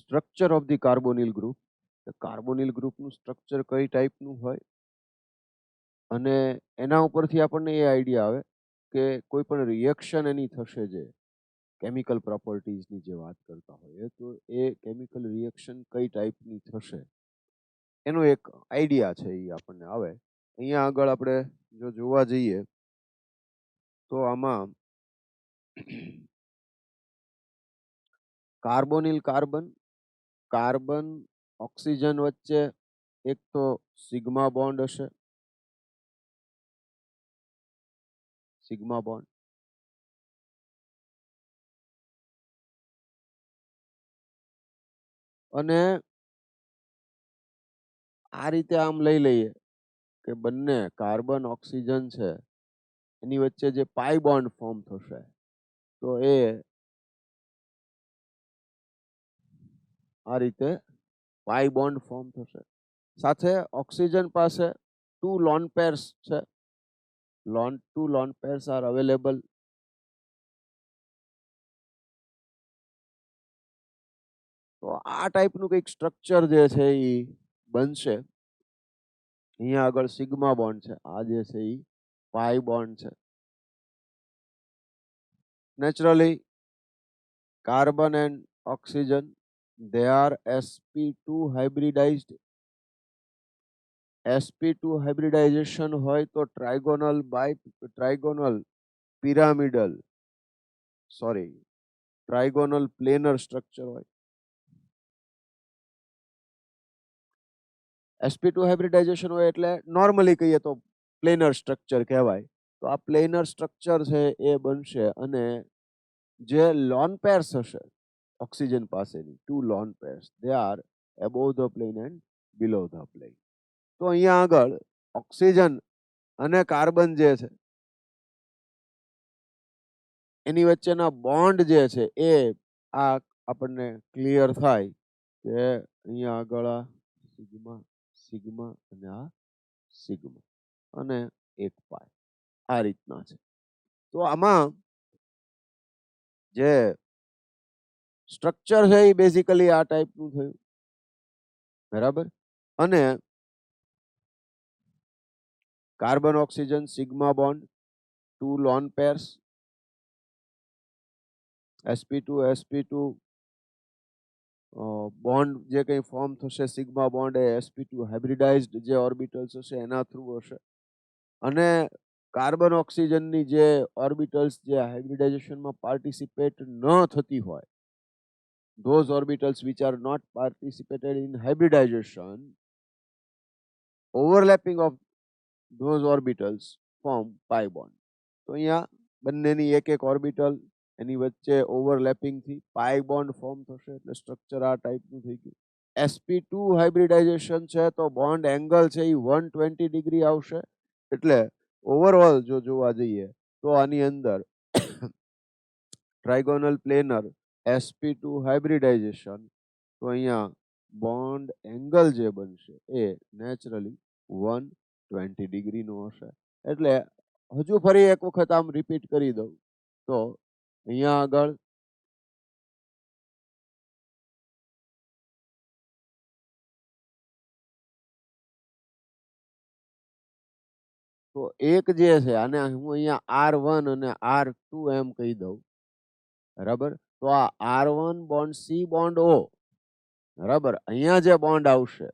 Structure of the carbonyl group. Carbonyl ગ્રુપનું structure કઈ ટાઈપનું હોય અને એના ઉપરથી આપણને એ આઈડિયા આવે કે કોઈ પણ રિએક્શન એની થશે, જે કેમિકલ પ્રોપર્ટીઝની જે વાત કરતા હોય તો એ કેમિકલ રિએક્શન કઈ ટાઈપની થશે એનો એક આઈડિયા છે, એ આપણને આવે. અહીંયા આગળ આપણે જો જોવા જઈએ તો આમાં કાર્બોનિલ કાર્બન, કાર્બન ઓક્સિજન વચ્ચે એક તો સિગ્મા બોન્ડ હશે, સિગ્મા બોન્ડ, અને આ રીતે આમ લઈ લઈએ કે બંને કાર્બન ઓક્સિજન છે એની વચ્ચે જે પાઈ બોન્ડ ફોર્મ થશે તો એ આ રીતે પાઈ બોન્ડ ફોર્મ થશે. સાથે ઓક્સિજન પાસે 2 લોન પેર્સ છે, 2 લોન પેર્સ આર અવેલેબલ. તો આ ટાઈપનું કંઈક સ્ટ્રક્ચર જે છે એ બનશે. અહીંયા આગળ સિગ્મા બોન્ડ છે, આ જે છે એ પાઈ બોન્ડ છે. Naturally carbon and oxygen they are sp2 hybridized. sp2 hybridization હોય તો ટ્રાઇગોનલ પ્લેનર સ્ટ્રક્ચર હોય. sp2 હાઇબ્રિડાઇઝેશન હોય એટલે નોર્મલી કહીએ તો પ્લેનર સ્ટ્રક્ચર કહેવાય. તો આ પ્લેનર સ્ટ્રક્ચર છે એ બનશે અને જે લોન પેર્સ હશે ઓક્સિજન પાસેની 2 loan pairs they are above the plane and below the plane. તો અહીંયા આગળ ઓક્સિજન અને કાર્બન જે છે એની વચ્ચેના બોન્ડ જે છે એ આ આપણને ક્લિયર થાય કે અહીંયા આગળ આ સિગ્મા સિગ્મા અને આ સિગ્મા અને એક પાઈ આ રીતના છે. તો આમાં જે સ્ટ્રક્ચર છે એ બેઝિકલી આ ટાઈપનું થયું, બરાબર. અને carbon oxygen sigma bond 2 loan pairs sp2 bond જે કંઈ ફોર્મ થશે સિગ્મા બોન્ડ એ sp2 હાઇબ્રિડાઇઝ્ડ જે ઓર્બિટલ્સ હશે એના થ્રુ હશે. અને કાર્બન ઓક્સિજનની જે ઓર્બિટલ્સ જે હાઇબ્રિડાઇઝેશનમાં પાર્ટિસિપેટ ન થતી હોય, those orbitals which are not participated in hybridization, overlapping of those orbitals form pi bond. તો અહીંયા બંનેની એક એક ઓર્બિટલ એની વચ્ચે ઓવરલેપિંગ થી પાઈ બોન્ડ ફોર્મ થશે એટલે સ્ટ્રક્ચર આ ટાઈપનું થઈ ગયું. sp2 હાઇબ્રિડાઇઝેશન છે તો બોન્ડ એંગલ છે એ 120 ડિગ્રી આવશે. એટલે ઓવરઓલ જો જોવા જઈએ તો આની અંદર ટ્રાઇગોનલ પ્લેનર sp2 હાઇબ્રિડાઇઝેશન તો અહીંયા બોન્ડ એંગલ જે બનશે એ નેચરલી 120 ડિગ્રીનો હશે. એટલે હજુ ફરી એક વખત આમ રિપીટ કરી દઉં તો અહીંયા આગળ તો એક જે છે આને હું અહીંયા R1 અને R2 એમ કહી દઉં, બરાબર. તો આ R1 bond C bond O, બરાબર. અહીંયા જે બોન્ડ આવશે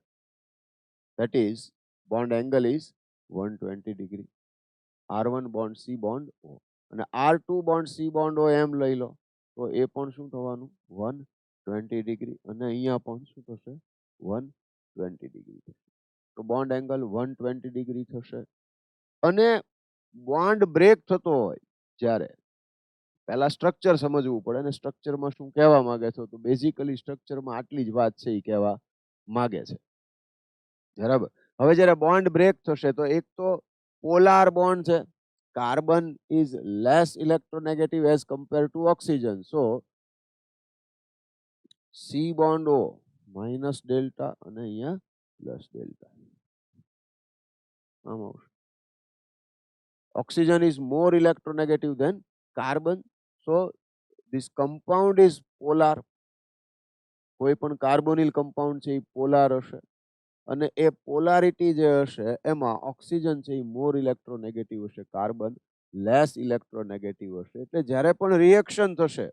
that is bond angle is 120 degree. R1 bond C bond O અને R2 bond C bond O એમ લઈ લો તો એ પણ શું થવાનું 120 ડિગ્રી અને અહીંયા પણ શું થશે 120 ડિગ્રી થશે. તો બોન્ડ એંગલ 120 ડિગ્રી થશે. અને બોન્ડ બ્રેક થતો હોય જ્યારે પહેલા સ્ટ્રક્ચર સમજવું પડે અને સ્ટ્રક્ચરમાં શું કહેવા માંગે છે તો બેઝિકલી સ્ટ્રક્ચરમાં આટલી જ વાત છે એ કહેવા માંગે છે, બરાબર. હવે જ્યારે બોન્ડ બ્રેક થશે તો એક તો પોલાર બોન્ડ છે, carbon is less electronegative as compare to oxygen. So C bond O minus delta અને અહીંયા પ્લસ ડેલ્ટા આમ આવશે. Oxygen is more electronegative than carbon, so this compound is polar. કોઈ પણ કાર્બોનિલ કમ્પાઉન્ડ છે એ polar હશે અને એ પોલારિટી જે હશે એમાં ઓક્સિજન છે એ મોર ઇલેક્ટ્રોનેગેટિવ હશે, કાર્બન લેસ ઇલેક્ટ્રોનેગેટિવ હશે. એટલે જ્યારે પણ રિએક્શન થશે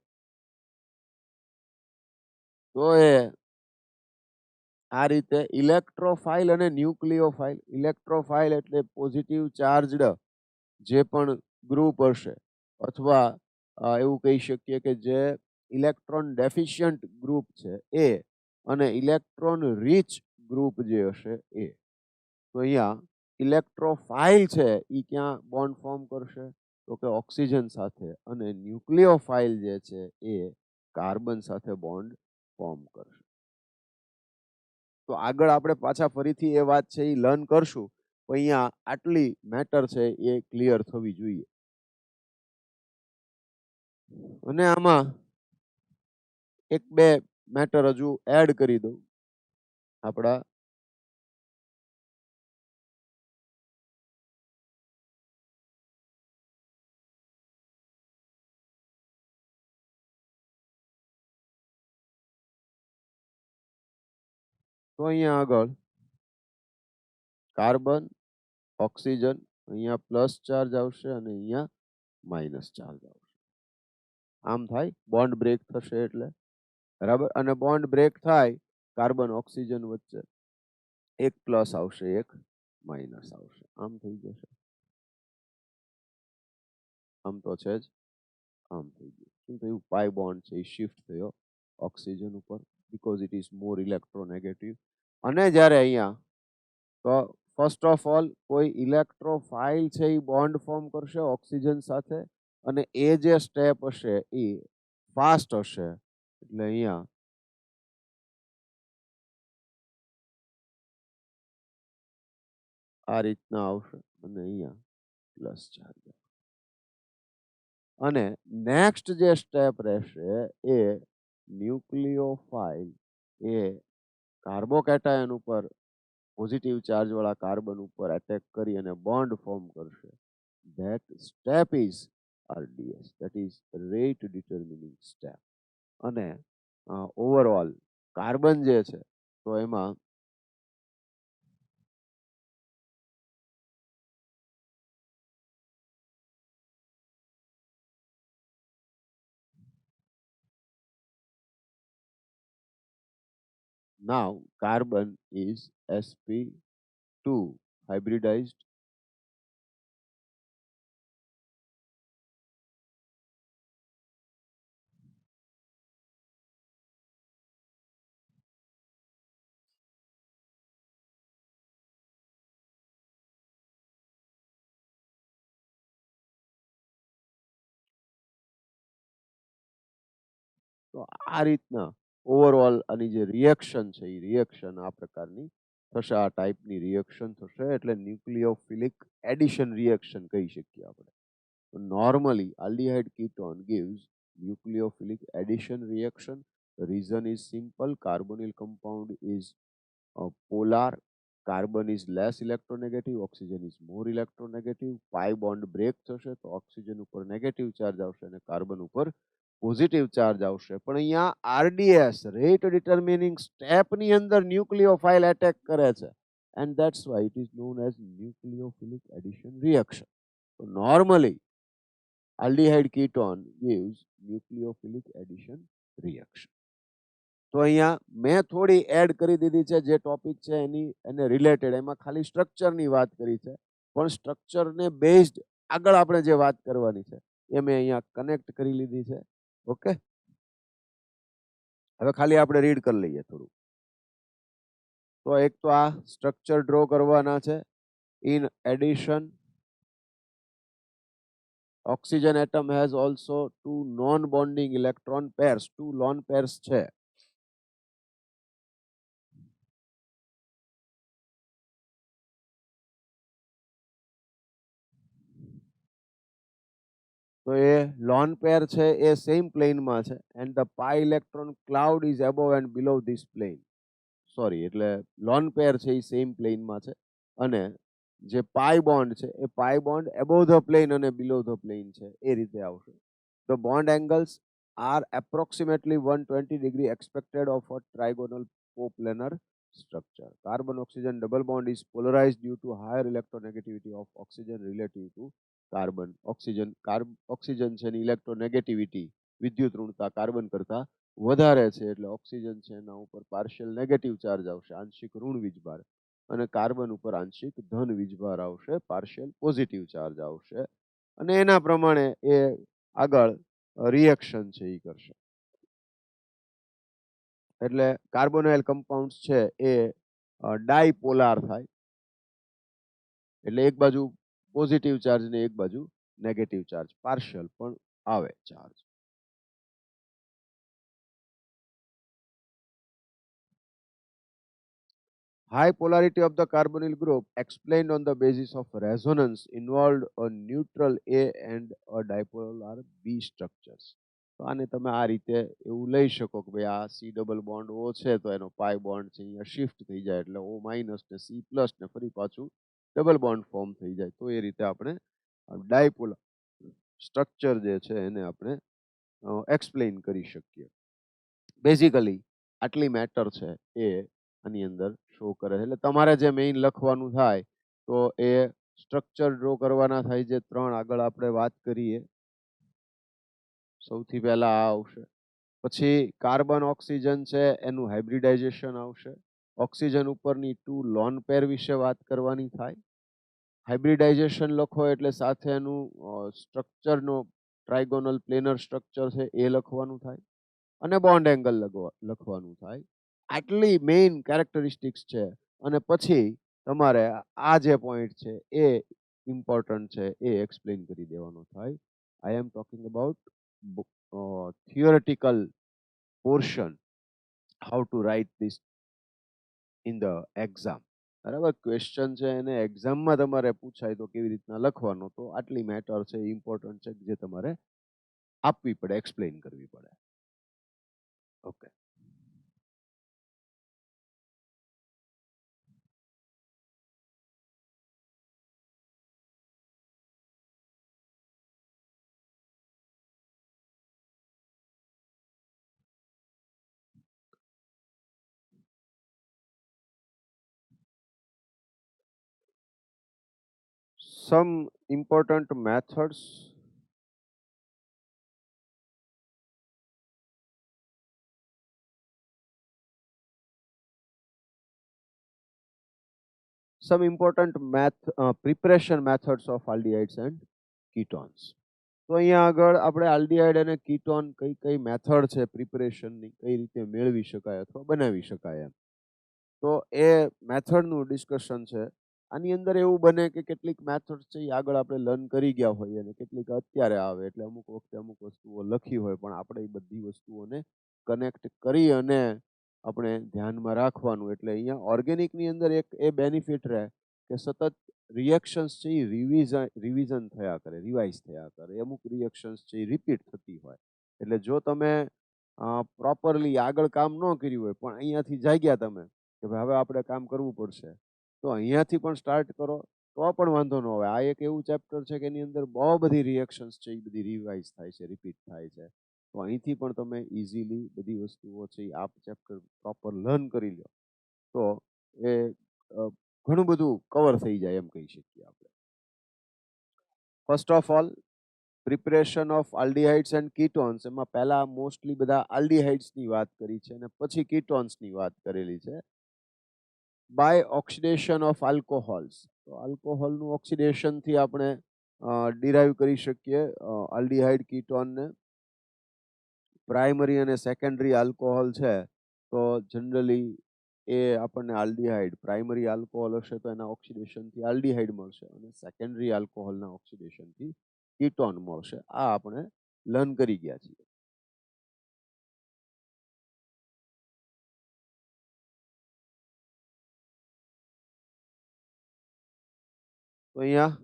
તો એ આ રીતે ઇલેક્ટ્રોફાઇલ અને ન્યુક્લિયોફાઇલ. ઇલેક્ટ્રોફાઇલ એટલે પોઝિટિવ ચાર્જડ જે પણ ગ્રુપ હશે અથવા એવું કહી શકીએ કે જે ઇલેક્ટ્રોન ડેફિશિયન્ટ ગ્રુપ છે એ, અને ઇલેક્ટ્રોન રીચ ગ્રુપ જે હશે એ. તો અહીંયા ઇલેક્ટ્રોફાઇલ છે એ ક્યાં બોન્ડ ફોર્મ કરશે તો કે ઓક્સિજન સાથે, અને ન્યુક્લિયોફાઇલ જે છે એ કાર્બન સાથે બોન્ડ ફોર્મ કરશે. તો આગળ આપણે પાછા ફરીથી એ વાત છે એ લર્ન કરશું, તો અહીંયા આટલી મેટર છે એ ક્લિયર થવી જોઈએ. અને આમાં એક બે મેટર હજુ એડ કરી દઉં. આપણા તો અહીંયા આગળ કાર્બન, ઓક્સિજન, અહીંયા પ્લસ ચાર્જ આવશે અને અહીંયા માઇનસ ચાર્જ આવશે. આમ થાય, બોન્ડ બ્રેક થશે એટલે, બરાબર. અને બોન્ડ બ્રેક થાય કાર્બન ઓક્સિજન વચ્ચે, એક પ્લસ આવશે, એક માઇનસ આવશે. આમ થઈ જશે. આમ તો છે જ, આમ થઈ ગયું. શું થયું? પાઈ બોન્ડ છે એ શિફ્ટ થયો ઓક્સિજન ઉપર, because it is more electronegative. અને જ્યારે અહીંયા તો ફર્સ્ટ ઓફ ઓલ કોઈ ઇલેક્ટ્રોફાઇલ છે એ બોન્ડ ફોર્મ કરશે ઓક્સિજન સાથે, અને એ જે સ્ટેપ હશે એ ફાસ્ટ હશે. એટલે અહીંયા આ રીતના આવશે અને અહીંયા પ્લસ ચાર્જ. અને નેક્સ્ટ જે સ્ટેપ રહેશે એ ન્યુક્લિયોફાઇલ એ કાર્બોકેટાયન ઉપર પોઝિટિવ ચાર્જ વાળા કાર્બન ઉપર એટેક કરી અને બોન્ડ ફોર્મ કરશે. That step is RDS, that is rate determining step. અને ઓવરઓલ કાર્બન જે છે તો એમાં now carbon is sp2 hybridized. તો આ રીતના ઓવરઓલ આની જે રિએક્શન છે એ રિએક્શન આ પ્રકારની થશે, આ ટાઈપની રિએક્શન થશે. એટલે ન્યુક્લિયોફિલિક એડિશન રિએક્શન કહી શકીએ આપણે. Normally, aldehyde ketone gives nucleophilic addition reaction. The reason is simple. Carbonyl compound is polar. Carbon is less electronegative. Oxygen is more electronegative. Pi bond break થશે તો ઓક્સિજન ઉપર નેગેટિવ ચાર્જ આવશે અને carbon ઉપર positive charge આવશે. પણ અહીંયા RDS rate ડિટર્મિનિંગ સ્ટેપની અંદર ન્યુક્લિયોફાઇલ એટેક કરે છે, and that's why it is known as nucleophilic addition reaction. So normally aldehyde ketone gives nucleophilic addition reaction. તો અહીંયા મેં થોડી એડ કરી દીધી છે જે ટોપિક છે એને રિલેટેડ. એમાં ખાલી સ્ટ્રક્ચરની વાત કરી છે, પણ સ્ટ્રક્ચરને બેઝડ આગળ આપણે જે વાત કરવાની છે એ મેં અહીંયા કનેક્ટ કરી લીધી છે. ઓકે, હવે ખાલી આપણે રીડ કરી લઈએ થોડું. તો એક તો આ સ્ટ્રક્ચર ડ્રો કરવાના છે. In addition, oxygen atom has also two non-bonding electron pairs, two lone pairs છે. તો એ લોન પેર છે એ સેમ પ્લેનમાં છે, and the pi electron cloud is above and below this plane. Sorry, એટલે લોન પેર છે એ same પ્લેનમાં છે, અને જે પાઈ બોન્ડ છે એ પાઈ બોન્ડ અબોવ ધ પ્લેન અને બિલો ધ પ્લેન છે, એ રીતે આવશે. The bond angles are approximately 120 degree expected of a trigonal coplanar structure. Carbon oxygen double bond is polarized due to higher electronegativity of oxygen relative to carbon. Oxygen છે એની electronegativity વિદ્યુત ઋણતા carbon કરતા વધારે છે એટલે oxygen છે એના ઉપર partial negative charge આવશે, આંશિક ઋણ વીજભાર, અને કાર્બન ઉપર આંશિક ધન વીજભાર આવશે, પાર્શિયલ પોઝિટિવ ચાર્જ આવશે, અને એના પ્રમાણે એ આગળ રિએક્શન છે એ કરશે. એટલે કાર્બોનાઇલ કમ્પાઉન્ડ્સ છે એ ડાયપોલાર થાય, એટલે એક બાજુ પોઝિટિવ ચાર્જ ને એક બાજુ નેગેટિવ ચાર્જ, પાર્શિયલ પણ આવે charge. High polarity of the carbonyl group explained on the basis of resonance involved a neutral A and a dipolar B structures. તો આને તમે આ રીતે એવું લઈ શકો કે ભાઈ આ C ડબલ બોન્ડ O છે તો એનો પાઈ બોન્ડ છે અહીંયા શિફ્ટ થઈ જાય એટલે O માઇનસ ને C પ્લસ ને ફરી પાછું ડબલ બોન્ડ ફોર્મ થઈ જાય. તો એ રીતે આપણે ડાયપોલર સ્ટ્રક્ચર જે છે એને આપણે એક્સપ્લેન કરી શકીએ. બેઝિકલી આટલી મેટર છે એ આની અંદર શો કરે છે. એટલે તમારે જે મેઇન લખવાનું થાય તો એ સ્ટ્રક્ચર ડ્રો કરવાના થાય જે ત્રણ આગળ આપણે વાત કરીએ. સૌથી પહેલા આ આવશે, પછી કાર્બન ઓક્સિજન છે એનું હાઇબ્રિડાઇઝેશન આવશે, ઓક્સિજન ઉપરની 2 લોન પેર વિશે વાત કરવાની થાય, હાઇબ્રિડાઇઝેશન લખો એટલે સાથે એનું સ્ટ્રક્ચરનો ટ્રાઇગોનલ પ્લેનર સ્ટ્રક્ચર છે એ લખવાનું થાય, અને બોન્ડ એંગલ લખવાનું થાય. આટલી મેઇન કેરેક્ટરિસ્ટિક્સ છે, અને પછી તમારે આ જે પોઈન્ટ છે એ ઇમ્પોર્ટન્ટ છે એ એક્સપ્લેન કરી દેવાનો થાય. I am talking about theoretical portion, how to write this in the exam. બરાબર, ક્વેશ્ચન છે એને એક્ઝામમાં તમારે પૂછાય તો કેવી રીતના લખવાનો, તો આટલી મેટર છે ઇમ્પોર્ટન્ટ છે જે તમારે આપવી પડે, એક્સપ્લેન કરવી પડે. Okay. Some important methods. Some important preparation methods of aldehydes and ketones. તો અહીંયા આગળ આપણે આલ્ડીહાઇડ અને કીટોન કઈ કઈ મેથડ છે પ્રિપરેશનની, કઈ રીતે મેળવી શકાય અથવા બનાવી શકાય એમ. તો એ મેથડનું ડિસ્કશન છે. આની અંદર એવું બને કે કેટલીક મેથડ છે એ આગળ આપણે લર્ન કરી ગયા હોઈએ અને કેટલીક અત્યારે આવે, એટલે અમુક વખતે અમુક વસ્તુઓ લખી હોય પણ આપણે એ બધી વસ્તુઓને કનેક્ટ કરી અને આપણે ધ્યાનમાં રાખવાનું. એટલે અહીંયા ઓર્ગેનિકની અંદર એક એ બેનિફિટ રહે કે સતત રિએક્શન્સ છે એ રિવિઝન થયા કરે, રિવાઇઝ થયા કરે. અમુક રિએક્શન્સ છે એ રિપીટ થતી હોય. એટલે જો તમે પ્રોપરલી આગળ કામ ન કર્યું હોય પણ અહીંયાથી જાગ્યા તમે કે ભાઈ હવે આપણે કામ કરવું પડશે, તો અહીંયાથી પણ સ્ટાર્ટ કરો તો પણ વાંધો ન આવે. આ એક એવું ચેપ્ટર છે કે એની અંદર બહુ બધી રિએક્શન્સ છે એ બધી રિવાઇઝ થાય છે, રિપીટ થાય છે. તો અહીંથી પણ તમે ઇઝીલી બધી વસ્તુઓ છે એ આપ ચેપ્ટર પ્રોપર લર્ન કરી લો તો એ ઘણું બધું કવર થઈ જાય એમ કહી શકીએ આપણે. First of all, preparation of aldehydes and ketones. એમાં પહેલા મોસ્ટલી બધા આલ્ડીહાઇડ્સની વાત કરી છે અને પછી કીટોન્સની વાત કરેલી છે. By oxidation of alcohols. તો આલ્કોહોલનું ઓક્સિડેશનથી આપણે ડિરાઈવ કરી શકીએ આલ્ડીહાઇડ કીટોનને. પ્રાઇમરી અને સેકન્ડરી આલ્કોહોલ છે તો જનરલી એ આપણને આલ્ડીહાઇડ, પ્રાઇમરી આલ્કોહોલ હશે તો એના ઓક્સિડેશનથી આલ્ડીહાઇડ મળશે અને સેકન્ડરી આલ્કોહોલના ઓક્સિડેશનથી કીટોન મળશે. આ આપણે લર્ન કરી ગયા છીએ. તો અહીંયા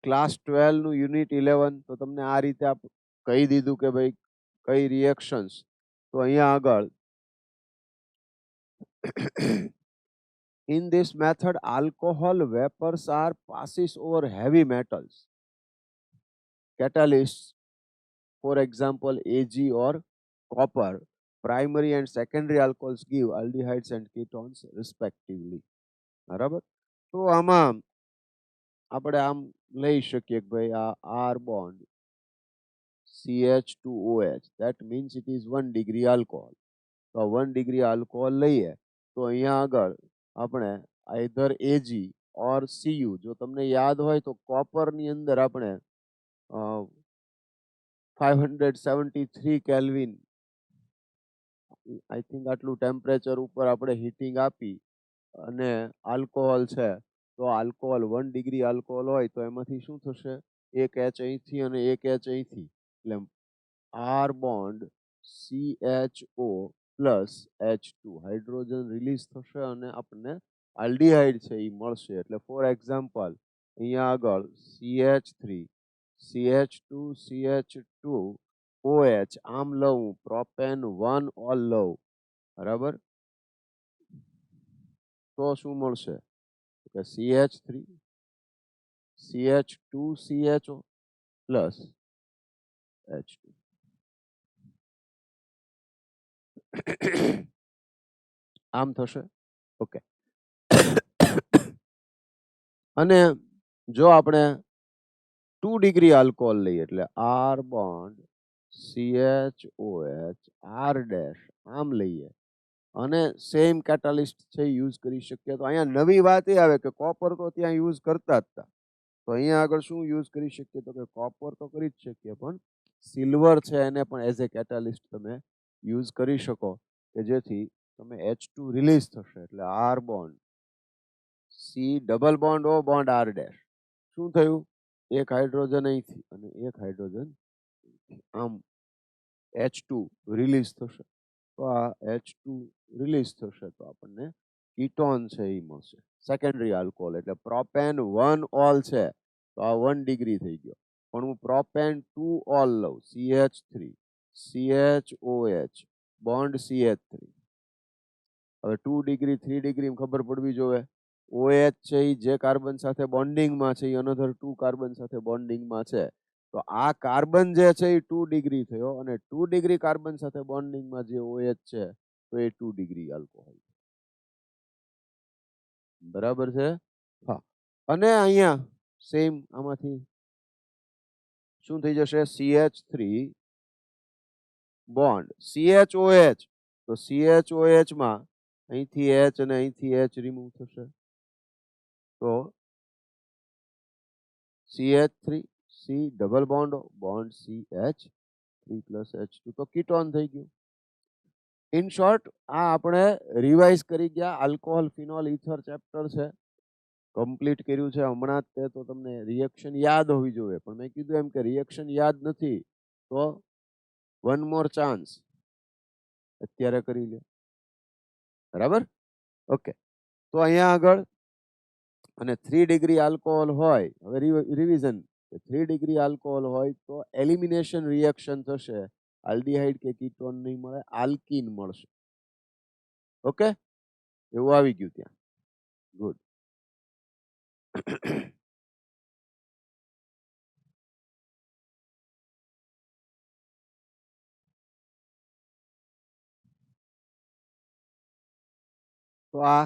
ક્લાસ 12 નું યુનિટ 11 તો તમને આ રીતે કહી દીધું કે ભાઈ કઈ રિએક્શન્સ. તો અહીંયા આગળ in this method alcohol vapors are passes over heavy metals, catalysts for example Ag or copper, primary and secondary alcohols give aldehydes and ketones respectively. બરાબર. તો આમાં આપણે આમ લઈ શકીએ કે ભાઈ આ R bond CH2OH, that means it is 1 degree alcohol. તો 1 degree alcohol લઈએ તો અહીંયા આગળ આપણે either Ag or Cu, જો તમને યાદ હોય તો કોપર ની અંદર આપણે 573 કેલ્વિન આઈ થિંક આટલું ટેમ્પરેચર ઉપર આપણે હીટિંગ આપી અને આલ્કોહોલ છે, તો આલ્કોહોલ 1 ડિગ્રી આલ્કોહોલ હોય તો એમાંથી શું થશે, એક H અહીંથી અને એક H અહીંથી, એટલે R bond CHO plus H2 hydrogen release થશે અને આપણને આલ્ડીહાઇડ છે એ મળશે. એટલે ફોર એક્ઝામ્પલ અહીંયા આગળ CH3 CH2 CH2 OH આમ લઉં, પ્રોપેન 1 ઓલ લઉં, બરાબર, તો શું મળશે કે CH3 CH2 CHO plus H2. આમ થશે. ઓકે. અને જો આપણે 2 ડિગ્રી આલ્કોહોલ લઈએ એટલે R bond CHOH R dash આમ લઈએ અને સેમ કેટાલિસ્ટ છે યુઝ કરી શકીએ. તો અહીંયા નવી વાત એ આવે કે કોપર તો ત્યાં યુઝ કરતા જ હતા, તો અહીંયા આગળ શું યુઝ કરી શકીએ, તો કે કોપર તો કરી જ શકીએ પણ સિલ્વર છે એને પણ એઝ એ કેટાલિસ્ટ તમે યુઝ કરી શકો કે જેથી તમે H2 રિલીઝ થશે. એટલે R bond C double bond O bond R dash, શું થયું, એક હાઇડ્રોજન અહીંથી અને એક હાઇડ્રોજન, આમ H2 રિલીઝ થશે. તો આ H2 રિલીઝ થશે તો આપણને કીટોન છે એ મળશે, સેકન્ડરી આલ્કોહોલ. એટલે પ્રોપેન 1 ઓલ છે તો આ 1 ડિગ્રી થઈ ગયો, પણ હું પ્રોપેન 2 ઓલ લઉં CH3 CHOH બોન્ડ CH3, હવે 2 ડિગ્રી 3 ડિગ્રી ખબર પડવી જોઈએ. OH છે એ જે કાર્બન સાથે બોન્ડિંગમાં છે એ અનધર 2 કાર્બન સાથે બોન્ડિંગમાં છે, તો આ કાર્બન જે છે એ 2 ડિગ્રી થયો અને 2 ડિગ્રી કાર્બન સાથે બોન્ડિંગમાં જે OH છે તો એ 2 ડિગ્રી આલ્કોહોલ. બરાબર છે. હા, અને અહીંયા સેમ આમાંથી શું થઈ જશે, CH3 બોન્ડ CHOH, તો CHOH માં અહીંથી H અને અહીંથી H રિમૂવ થશે, તો CH3 C double bond bond CH3 plus H2, તો કીટોન થઈ ગયું. ઇન શોર્ટ આ આપણે રિવાઇઝ કરી ગયા, આલ્કોહોલ ફિનોલ ઇથર ચેપ્ટર છે, કમ્પ્લીટ કર્યું છે હમણાં જ તે, તો તમને રિએક્શન યાદ હોવી જોઈએ, પણ મેં કીધું એમ કે રિએક્શન યાદ નથી તો વન મોર ચાન્સ અત્યારે કરી લે, બરાબર. ઓકે, તો અહીંયા આગળ અને 3 ડિગ્રી આલ્કોહોલ હોય, હવે રિવિઝન, 3 ડિગ્રી આલ્કોહોલ હોય તો એલિમિનેશન રિએક્શન થશે, આલ્ડીહાઇડ કે કીટોન નહીં મળે, આલ્કીન મળશે. ઓકે, એવું આવી ગયું ત્યાં. ગુડ. તો આ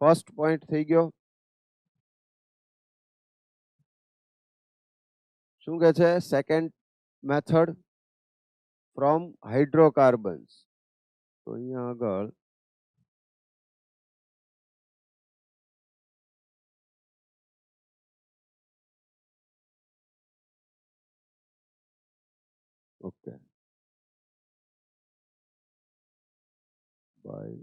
ફર્સ્ટ પોઈન્ટ થઈ ગયો. શું કહે છે, સેકન્ડ મેથડ ફ્રોમ હાઇડ્રોકાર્બન્સ, તો અહીંયા આગળ ઓકે બાય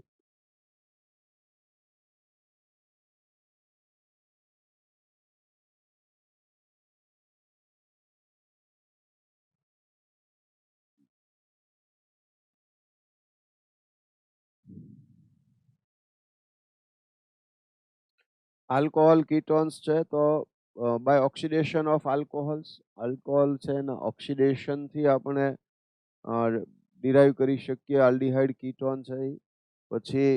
આલ્કોહોલ કીટોન્સ છે, તો બાય ઓક્સિડેશન ઓફ આલ્કોહોલ્સ, આલ્કોહોલ છે એના ઓક્સિડેશન થી આપણે ડિરાઈવ કરી શકીએ આલ્ડીહાઇડ કીટોન છે. પછી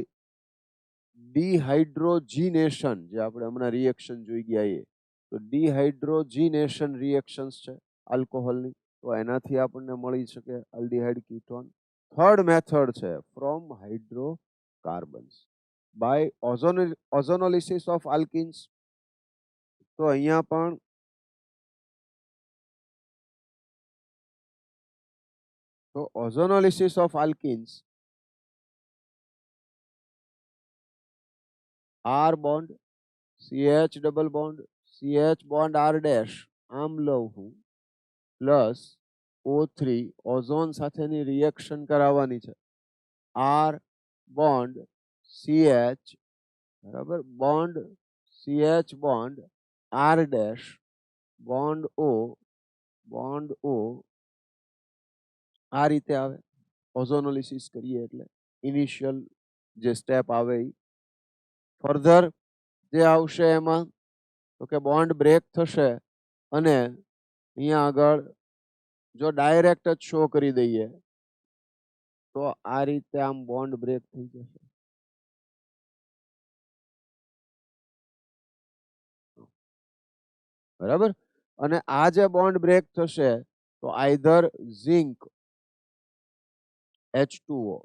ડિહાઇડ્રોજીનેશન, જે આપણે હમણાં રિએક્શન જોઈ ગયા એ, તો ડિહાઇડ્રોજીનેશન રિએક્શન્સ છે આલ્કોહોલની, તો એનાથી આપણને મળી શકે આલ્ડિહાઇડ કીટોન. થર્ડ મેથડ છે from hydrocarbons by ozonolysis of alkenes. તો અહીંયા પણ તો ozonolysis of alkenes R bond CH double bond CH bond R dash આમ લઉં હું પ્લસ O3 ઓઝોન સાથેની રિએક્શન કરાવવાની છે. R બોન્ડ CH બરાબર bond CH bond R dash bond O આ રીતે આવે ઓઝોનોલિસિસ કરીએ એટલે ઇનિશિયલ જે સ્ટેપ આવે એ. ફર્ધર જે આવશે એમાં તો કે બોન્ડ બ્રેક થશે અને અહીંયા આગળ જો ડાયરેક્ટ જ શો કરી દઈએ તો આ રીતે આમ બોન્ડ બ્રેક થઈ જશે. બરાબર. અને આ જે બોન્ડ બ્રેક થશે તો આઈધર ઝિંક H2O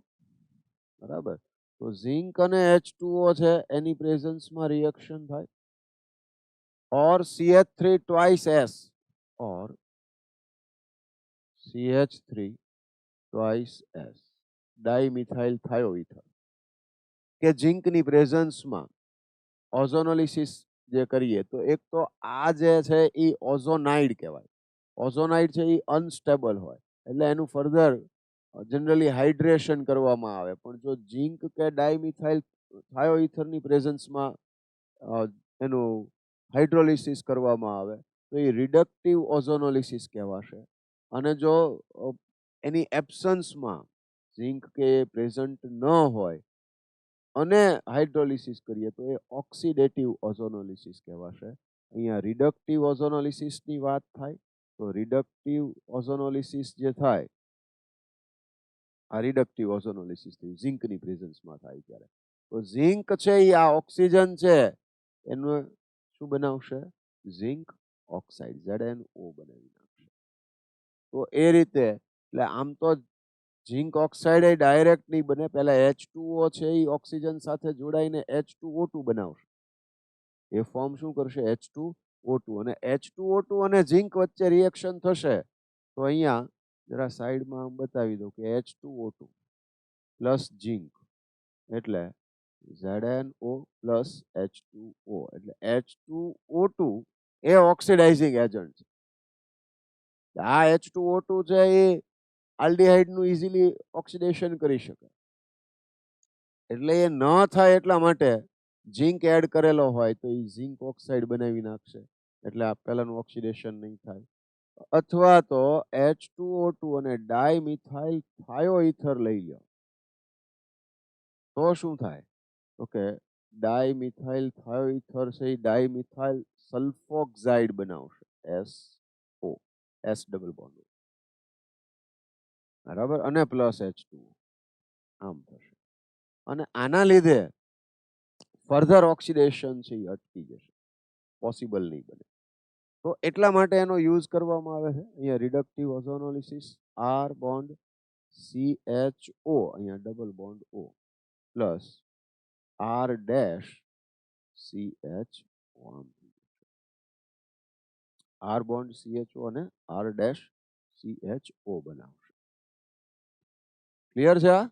બરાબર. તો ઝિંક અને H2O છે એની પ્રેઝન્સમાં રિએક્શન થાય or CH3 twice S or CH3 twice S dimethyl થાયોઇથર કે ઝિંકની પ્રેઝન્સમાં ઓઝોનોલિસિસ જે કરીએ તો એક તો આ જે છે એ ઓઝોનાઇડ કહેવાય. ઓઝોનાઇડ છે એ અનસ્ટેબલ હોય એટલે એનું ફર્ધર જનરલી હાઇડ્રેશન કરવામાં આવે. પણ જો ઝિંક કે ડાઇમિથાઇલ થાયોઇથરની પ્રેઝન્સમાં એનું હાઇડ્રોલિસિસ કરવામાં આવે તો એ રિડક્ટિવ ઓઝોનોલિસિસ કહેવાશે. અને જો એની એબ્સન્સમાં ઝિંક કે પ્રેઝન્ટ ન હોય અને હાઇડ્રોલિસિસ કરીએ તો એ ઓક્સિડેટિવ ઓઝોનોલિસિસ કહેવાશે. અહીંયા રિડક્ટિવ ઓઝોનોલિસિસની વાત થાય તો રિડક્ટિવ ઓઝોનોલિસિસ જે થાય આ રિડક્ટિવ ઓઝોનોલિસિસ થયું ઝિંકની પ્રેઝન્સમાં થાય ત્યારે. તો ઝિંક છે એ આ ઓક્સિજન છે એનું શું બનાવશે ઝિંક ઓક્સાઇડ ZnO બનાવી નાખશે. તો એ રીતે એટલે આમ તો ઝિંક ઓક્સાઇડ ડાયરેક્ટ નહીં બને, પહેલા H2O છે એ ઓક્સિજન સાથે જોડાઈને H2O2 બનાવશે. એ ફોર્મ શું કરશે H2O2 અને H2O2 અને ઝિંક વચ્ચે રિએક્શન થશે તો અહીંયા જરા સાઈડમાં બતાવી દઉં કે H2O2 પ્લસ ઝિંક એટલે ZnO પ્લસ H2O એટલે H2O2 એ ઓક્સિડાઇઝિંગ એજન્ટ છે. આ H2O2 છે એ આલ્ડિહાઇડનું ઇઝીલી ઓક્સિડેશન કરી શકે એટલે એ ન થાય એટલા માટે ઝિંક એડ કરેલો હોય તો એ ઝિંક ઓક્સાઇડ બનાવી નાખશે એટલે આ પહેલાનું ઓક્સિડેશન નહીં થાય. અથવા તો H2O2 અને ડાઇમિથાઇલ થાયોઇથર લઈ લો તો શું થાય તો કે ડાઇમિથાઇલ થાયોઇથર છે એ ડાઇમિથાઇલ સલ્ફોક્સાઇડ બનાવશે SO S ડબલ બોન્ડ બરાબર અને પ્લસ H2O આમ થશે અને આના લીધે ફર્ધર ઓક્સિડેશન છે એ અટકી જશે પોસિબલ નહીં બને. તો એટલા માટે એનો યુઝ કરવામાં આવે છે અહીંયા રિડક્ટિવ ઓઝોનોલિસિસ R બોન્ડ CHO અહીંયા double bond O plus R dash CHO R bond CHO અને R ડેશ CHO બનાવશે. ક્લિયર છે આ?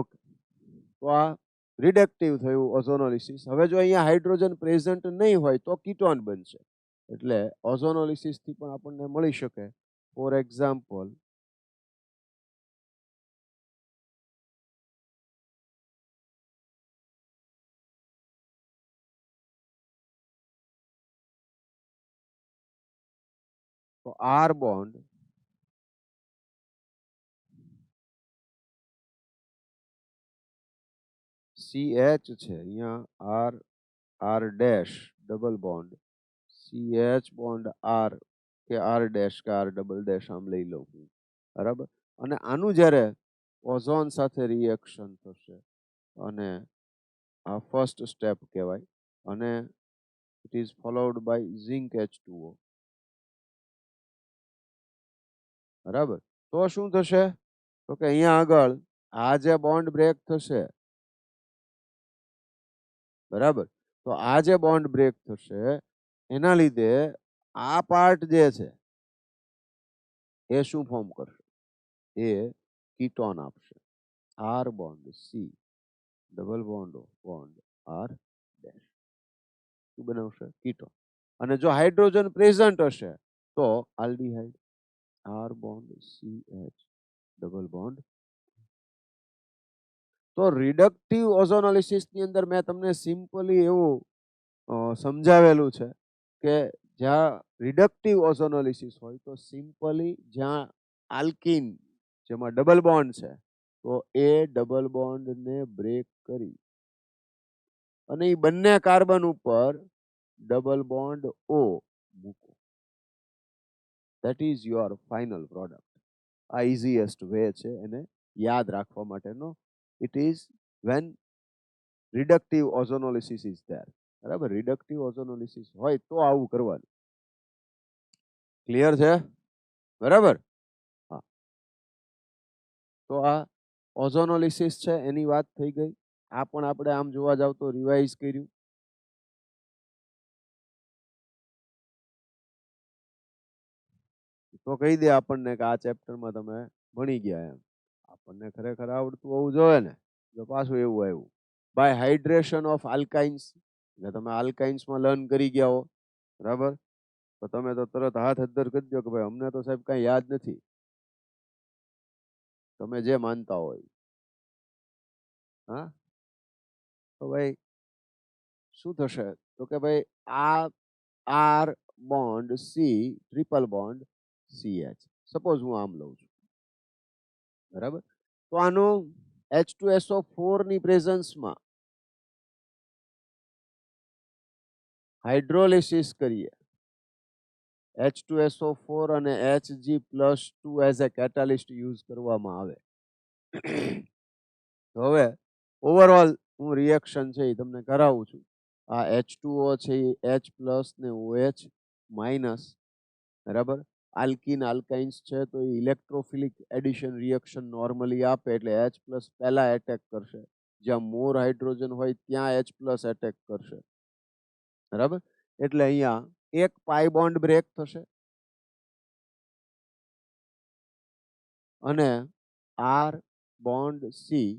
ઓકે. તો આ રિડક્ટિવ થયું ઓઝોનોલિસિસ. હવે જો અહીંયા હાઇડ્રોજન પ્રેઝન્ટ નહીં હોય તો કીટોન બનશે એટલે ઓઝોનોલિસિસ થી પણ આપણને મળી શકે. ફોર એક્ઝામ્પલ તો R બોન્ડ CH છે અહીંયા R dash double bond CH bond R કે R ડેશ કે R ડબલ ડેશ આમ લઈ લઉં હું બરાબર. અને આનું જ્યારે ઓઝોન સાથે રિએક્શન થશે અને આ ફર્સ્ટ સ્ટેપ કહેવાય અને it is followed by zinc H2O બરાબર. તો શું થશે? તો કે અહીંયા આગળ આ જે બોન્ડ બ્રેક થશે, બરાબર, તો આ જે બોન્ડ બ્રેક થશે એના લીધે આ પાર્ટ જે છે એ શું ફોર્મ કરશે? એ કીટોન આપશે. R bond C double bond R dash શું બનાવશે? કીટોન. અને જો હાઇડ્રોજન પ્રેઝન્ટ હશે તો aldehyde. R bond C H double bond. તો રિડક્ટિવ ઓઝોનોલિસિસ ની અંદર મેં તમને સિમ્પલી એવું સમજાવેલું છે કે જ્યાં રિડક્ટિવ ઓઝોનોલિસિસ હોય તો સિમ્પલી જ્યાં આલ્કિન જેમાં ડબલ બોન્ડ છે તો એ ડબલ બોન્ડ ને બ્રેક કરી અને એ બંને કાર્બન ઉપર ડબલ બોન્ડ ઓ મૂકો. That is your final product. આ ઇઝીએસ્ટ વે છે એને યાદ રાખવા માટેનો. It is when reductive ozonolysis is there. બરાબર, રિડક્ટિવ ઓઝોનોલિસિસ હોય તો આવું કરવાનું. ક્લિયર છે? બરાબર. હા, તો આ ઓઝોનોલિસિસ છે એની વાત થઈ ગઈ. આ પણ આપણે આમ જોવા જાવ તો રિવાઇઝ કર્યું. તો કહી દે આપણને કે આ ચેપ્ટરમાં તમે ભણી ગયા એમ. આપણને ખરેખર આવડતું હોવું જોઈએ ને. જો પાછું એવું આવ્યું બાય હાઇડ્રેશન ઓફ આલ્કાઇન્સ, એટલે તમે આલ્કાઇન્સમાં લર્ન કરી ગયા હો, બરાબર, તો તમે તો તરત હાથ અદ્ધર કરી દો કે ભાઈ અમને તો સાહેબ કઈ યાદ નથી. તમે જે માનતા હોય. હા, તો ભાઈ શું થશે? તો કે ભાઈ આ R bond C triple bond C H. Suppose હું આમ લઉં છું, બરાબર, તો આનું H2SO4 ની પ્રેઝન્સમાં હાઇડ્રોલિસિસ કરીએ. H2SO4 અને Hg+2 as a catalyst use કરવામાં આવે. હવે ઓવરઓલ હું રિએક્શન છે એ તમને કરાવું છું. આ H2O છે એ H+ ને OH માઇનસ, બરાબર. આલ્કિન આલ્કાઇન્સ છે તો એ ઇલેક્ટ્રોફિલિક એડિશન રિએક્શન નોર્મલી આપે એટલે H+ પહેલા એટેક કરશે. જ્યાં મોર હાઇડ્રોજન હોય ત્યાં H+ એટેક કરશે, બરાબર. એટલે અહીંયા એક પાઈ બોન્ડ બ્રેક થશે અને R bond C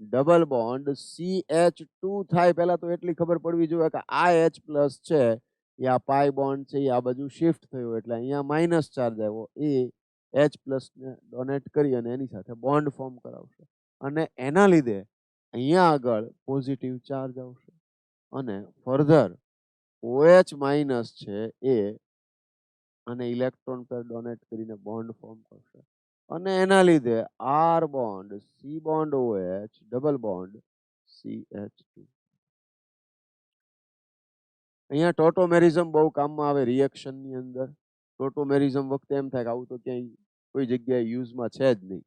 double bond CH2 થાય. પહેલા તો એટલી ખબર પડવી જોઈએ કે આ H+ છે એ આ પાઈ બોન્ડ છે એ આ બાજુ શિફ્ટ થયો એટલે અહીંયા માઇનસ ચાર્જ આવ્યો. એ H+ ને ડોનેટ કરી અને એની સાથે બોન્ડ ફોર્મ કરાવશે અને એના લીધે અહીંયા આગળ પોઝિટિવ ચાર્જ આવશે અને ફર્ધર OH માઇનસ છે એ અને ઇલેક્ટ્રોન પર ડોનેટ કરીને બોન્ડ ફોર્મ કરશે અને એના લીધે R bond C bond OH double bond CH2. અહીંયા ટોટોમેરિઝમ બહુ કામમાં આવે રિએક્શન ની અંદર. ટોટોમેરિઝમ વખતે એમ થાય કે આવું તો ક્યાંય કોઈ જગ્યાએ યુઝમાં છે જ નહીં.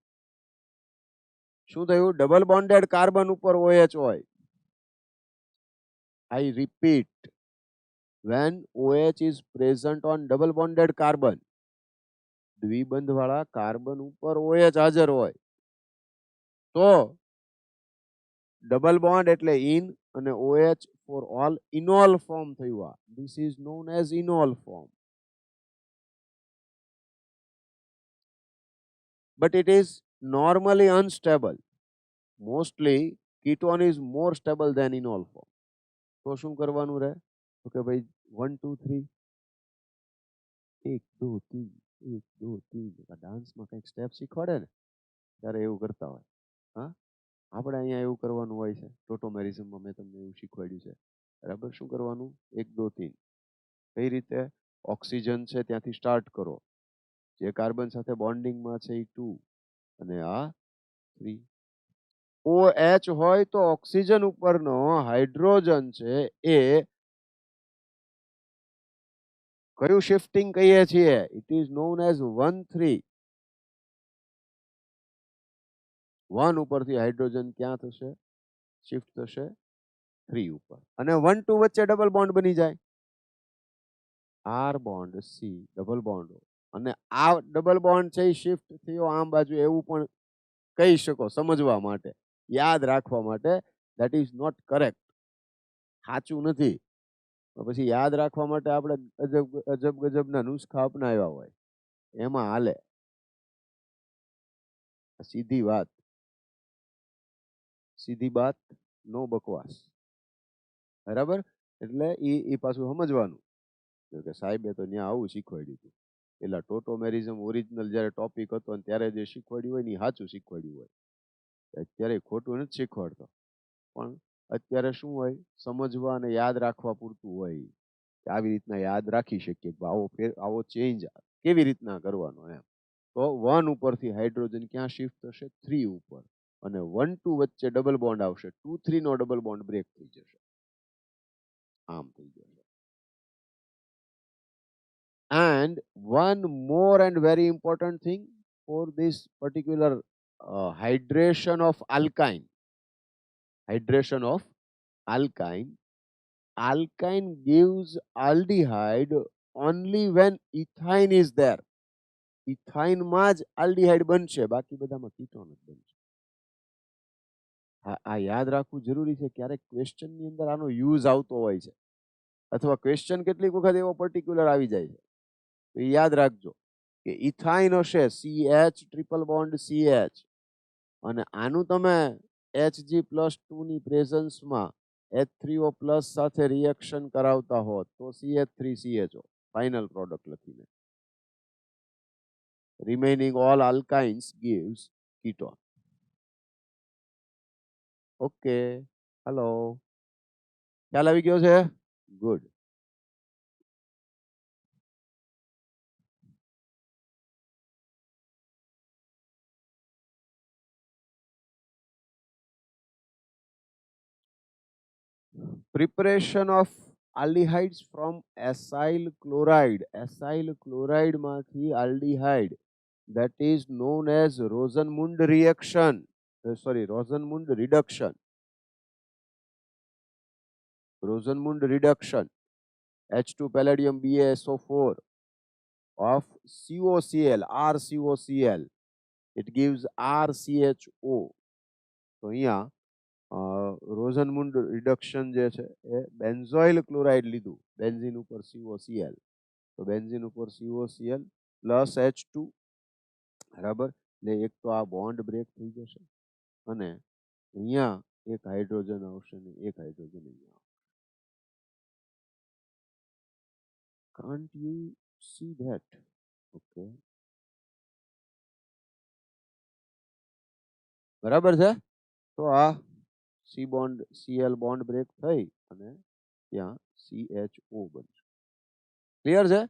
શું થયું? ડબલ બોન્ડેડ કાર્બન ઉપર OH હોય. I repeat, when OH is present on double bonded carbon, દ્વિબંધ વાળા કાર્બન ઉપર OH હાજર હોય તો ડબલ બોન્ડ એટલે ઇન અને OH for all enol form થયું. આ this is known as enol form. But it is normally unstable. Mostly ketone is more stable than enol form. તો શું કરવાનું રહે? તો કે ભાઈ 1 2 3 1 2 3 1 2 3 ડાન્સમાં કંઈક સ્ટેપ શીખવાડે ને ત્યારે એવું કરતા હોય. હા, આપણે અહીંયા એવું કરવાનું હોય છે. ટોટોમેરિઝમમાં મેં તમને એવું શીખવાડ્યું છે, બરાબર. શું કરવાનું? 1 2 3 કઈ રીતે? ઓક્સિજન છે ત્યાંથી સ્ટાર્ટ કરો. જે કાર્બન સાથે બોન્ડિંગમાં છે એ 2 અને આ 3. OH હોય તો ઓક્સિજન ઉપરનો હાઇડ્રોજન છે એ કયું શિફ્ટિંગ કહીએ છીએ? It is known as 1 3. 1 ઉપરથી હાઇડ્રોજન ક્યાં થશે? શિફ્ટ થશે 3 ઉપર અને 1 2 વચ્ચે ડબલ બોન્ડ બની જાય. R bond C double bond અને આ ડબલ બોન્ડ છે એ શિફ્ટ થયો આમ બાજુ એવું પણ કહી શકો સમજવા માટે, યાદ રાખવા માટે. ધેટ ઇઝ નોટ કરેક્ટ, સાચું નથી. પછી યાદ રાખવા માટે આપણે અજબ ગજબના નુસ્ખા અપનાવ્યા હોય એમાં હાલે. સીધી વાત, સીધી બાત, નો બકવાસ. બરાબર? એટલે એ પાછું સમજવાનું કે સાહેબે તો ત્યાં આવું શીખવાડ્યું હતું. પેલા ટોટોમેરિઝમ ઓરિજિનલ જ્યારે ટોપિક હતો ને ત્યારે જે શીખવાડ્યું હોય ને એ સાચું શીખવાડ્યું હોય, અત્યારે ખોટું નથી શીખવાડતો. પણ અત્યારે શું હોય, સમજવા અને યાદ રાખવા પૂરતું હોય. આવી રીતના યાદ રાખી શકીએ કે આવો ચેન્જ કેવી રીતના કરવાનો એમ. તો 1 ઉપરથી હાઇડ્રોજન ક્યાં શિફ્ટ થશે? 3 ઉપર. અને 1 2 વચ્ચે ડબલ બોન્ડ આવશે. 2 3 નો ડબલ બોન્ડ બ્રેક થઈ જશે, આમ થઈ જશે. And one more and very important thing for this particular hydration of alkyne. Hydration of alkyne. Alkyne gives aldehyde only when ethyne is there. Ethyne માં જ aldehyde બનશે, બાકી બધામાં કીટોન જ બનશે. આ યાદ રાખવું જરૂરી છે. ક્યારેક ક્વેશ્ચન ની અંદર આનો યુઝ આવતો હોય છે, અથવા ક્વેશ્ચન કેટલીક વખત એવો પર્ટિક્યુલર આવી જાય છે. તો યાદ રાખજો કે ઇથાઇન હશે CH ટ્રિપલ બોન્ડ CH, અને આનું તમે Hg+2 ની પ્રેઝન્સમાં H3O+ સાથે રિએક્શન કરાવતા હોત તો CH3CHO ફાઇનલ પ્રોડક્ટ લખીને remaining all alkynes gives ketone. Okay, hello, ખ્યાલ આવી ગયો છે? Good. Preparation of aldehydes from acyl chloride. Acyl chloride માંથી aldehyde, that is known as Rosenmund reaction. Rosenmund reduction. Rosenmund reduction. H2 palladium BaSO4 of COCl, RCOCl. It gives RCHO. તો અહીંયા રોઝનમુન્ડ reduction જે છે એ benzoyl chloride લીધું, benzene ઉપર COCl, તો benzene ઉપર COCl plus H2, બરાબર. એટલે એક તો આ બોન્ડ બ્રેક થઈ જશે અને અહીંયા એક હાઇડ્રોજન આવશે ને એક હાઇડ્રોજન અહીંયા આવશે. Can't you see that? Okay. બરાબર છે. તો આ C bond Cl bond break થઈ અને ત્યાં CHO બનશે. ક્લિયર છે?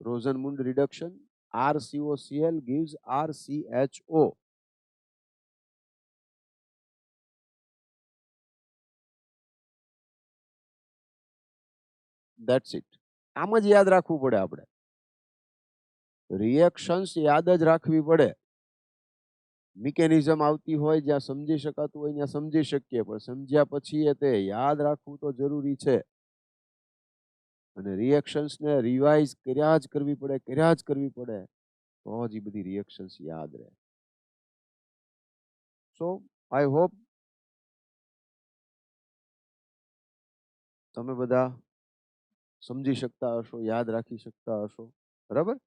Rosenmund reduction, RCOCl gives RCHO. That's it. આમ જ યાદ રાખવું પડે આપણે. રિએક્શન્સ યાદ જ રાખવી પડે. મિકેનિઝમ આવતી હોય જ્યાં સમજી શકાતું હોય ત્યાં સમજી શકીએ, પણ સમજ્યા પછી તે યાદ રાખવું તો જરૂરી છે. અને રિએક્શન્સને રિવાઇઝ કર્યા જ કરવી પડે તો જ એ બધી રિએક્શન્સ યાદ રહે. સો આઈ હોપ તમે બધા સમજી શકતા હશો, યાદ રાખી શકતા હશો. બરાબર?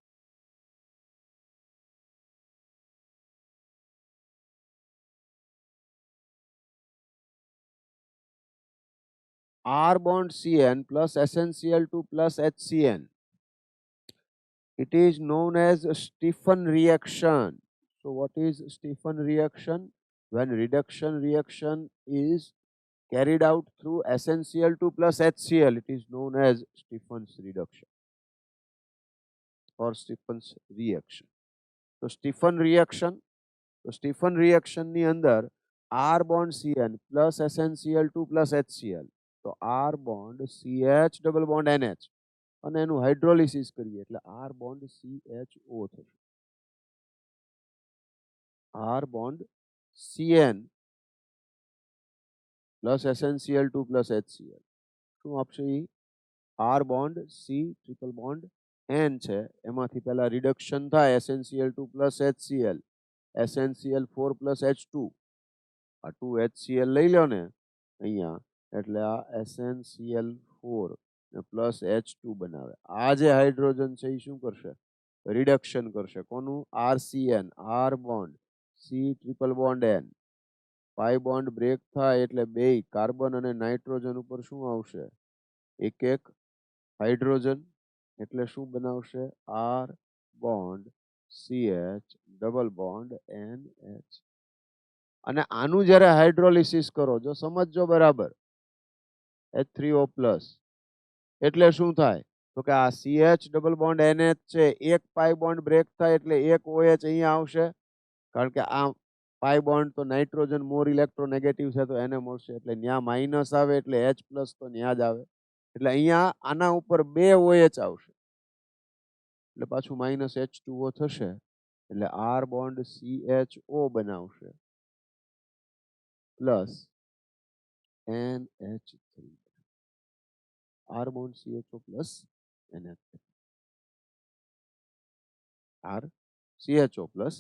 R bond Cn plus SnCl2 plus HCN. It is known as Stephan reaction. So what is Stephan reaction? When reduction reaction is carried out through SnCl2 plus HCl, it is known as Stephan's reduction or Stephan's reaction. So Stephan reaction ની અંદર R bond Cn plus SnCl2 plus HCl, તો R bond CH double bond NH અને એનું hydrolysis કરીએ એટલે R bond CHO થશે. R bond Cn plus SnCl2 plus HCl શું આપશે? R bond C triple bond N છે એમાંથી પહેલા રિડક્શન થાય SnCl2 plus HCl, SnCl4 plus H2, આ 2HCl લઈ લો ને અહીંયા, એટલે આ SnCl4 પ્લસ H2 બનાવે. આ જે હાઇડ્રોજન છે એ શું કરશે? રિડક્શન કરશે. કોનું? RCN, R bond, C triple bond N, પાઈ બોન્ડ બ્રેક થાય એટલે બે કાર્બન અને નાઇટ્રોજન ઉપર શું આવશે? એક એક હાઇડ્રોજન, એટલે શું બનાવશે? R bond CH double bond NH. અને આનું જ્યારે હાઇડ્રોલિસિસ કરો, જો સમજજો બરાબર, H3O પ્લસ એટલે શું થાય? તો કે આ CH ડબલ બોન્ડ NH છે, એક પાઈ બોન્ડ બ્રેક થાય એટલે એક OH અહીંયા આવશે, કારણ કે આ પાઈ બોન્ડ તો નાઇટ્રોજન મોર ઇલેક્ટ્રોનેગેટિવ છે તો એને મળશે, એટલે ત્યાં માઇનસ આવે એટલે H પ્લસ તો ત્યાં જ આવે, એટલે અહીંયા આના ઉપર બે OH આવશે એટલે પાછું માઇનસ H2O થશે, એટલે R બોન્ડ CHO બનાવશે plus NH3, R bond CHO plus NH3, R CHO plus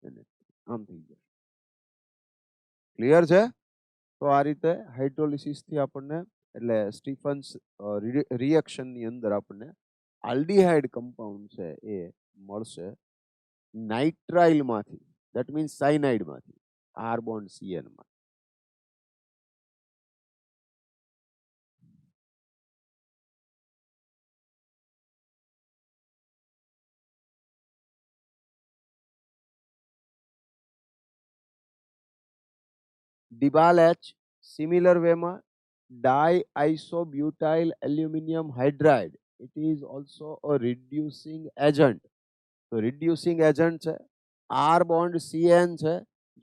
NH3, આમ થઈ જશે. ક્લિયર છે? તો આ રીતે હાઇડ્રોલિસિસ થી આપણને, એટલે સ્ટીફન્સ રિએક્શન ની અંદર આપણને આલ્ડીહાઇડ કમ્પાઉન્ડ છે એ મળશે નાઇટ્રાઇલ માંથી, ધેટ મીન્સ સાયનાઇડ માંથી, R બોન્ડ CN માં. Dibal H similar way માં diisobutyl aluminum hydride, it is also a reducing agent. તો reducing agent છે, R bond CN છે,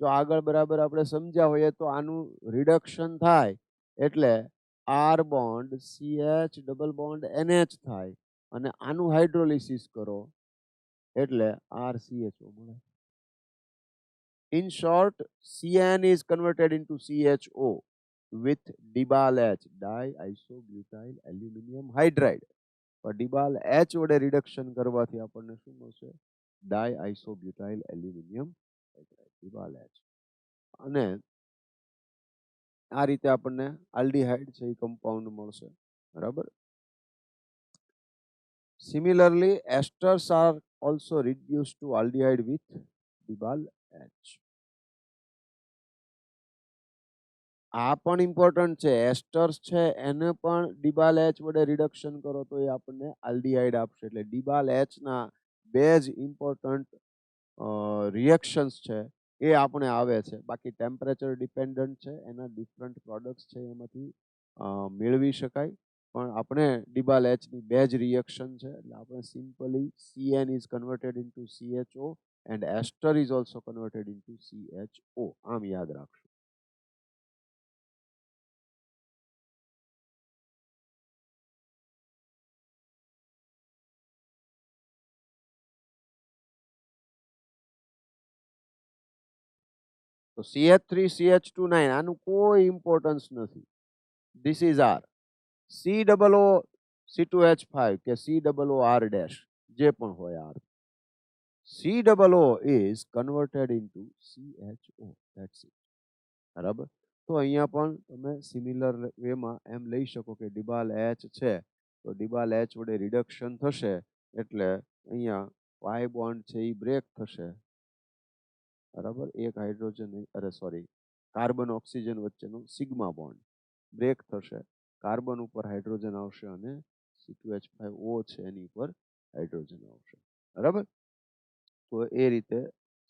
જો આગળ બરાબર આપણે સમજ્યા હોઈએ તો આનું રિડક્શન થાય એટલે R bond CH double bond NH થાય, અને આનું હાઇડ્રોલિસિસ કરો એટલે RCHO મળે. In short, CN is converted into CHO with Dibal H, diisobutyl aluminum hydride. પણ Dibal H વડે રિડક્શન કરવાથી આપણને શું મળશે? diisobutyl aluminum hydride, Dibal H. અને આ રીતે આપણને આલ્ડીહાઇડ છે એ કમ્પાઉન્ડ મળશે, બરાબર. Similarly, esters are also reduced to aldehyde with Dibal H. આ પણ ઇમ્પોર્ટન્ટ છે, એસ્ટર્સ છે એને પણ ડિબાલ એચ વડે રિડક્શન કરો તો એ આપણને આલ્ડીહાઇડ આપશે, એટલે ડિબાલ એચ ના બે જ ઇમ્પોર્ટન્ટ રિએક્શન્સ છે એ આપણે આવે છે. બાકી ટેમ્પરેચર ડિપેન્ડન્ટ છે, એના ડિફરન્ટ પ્રોડક્ટ્સ છે એમાંથી મેળવી શકાય, પણ આપણે ડિબાલ એચ ની બે જ રિએક્શન છે, એટલે આપણે simply CN is converted into CHO and ester is also converted into CHO, આમ યાદ રાખશું. તો CH3 CH2 9 આનું કોઈ ઇમ્પોર્ટન્સ નથી. This is R. COO C2H5 કે COOR ડેશ જે પણ હોય R, COO is converted into CHO, that's it. બરાબર. તો અહીંયા પણ તમે સિમિલર વેમાં એમ લઈ શકો કે ડિબાલ H છે તો ડિબાલ H વડે રિડક્શન થશે એટલે અહીંયા પાઈ બોન્ડ છે એ બ્રેક થશે, બરાબર. એક હાઇડ્રોજન, અરે સોરી, કાર્બન ઓક્સિજન વચ્ચેનો સિગ્મા બોન્ડ બ્રેક થશે, કાર્બન ઉપર હાઇડ્રોજન આવશે અને C2H5O છે એની ઉપર હાઇડ્રોજન આવશે, બરાબર. તો એ રીતે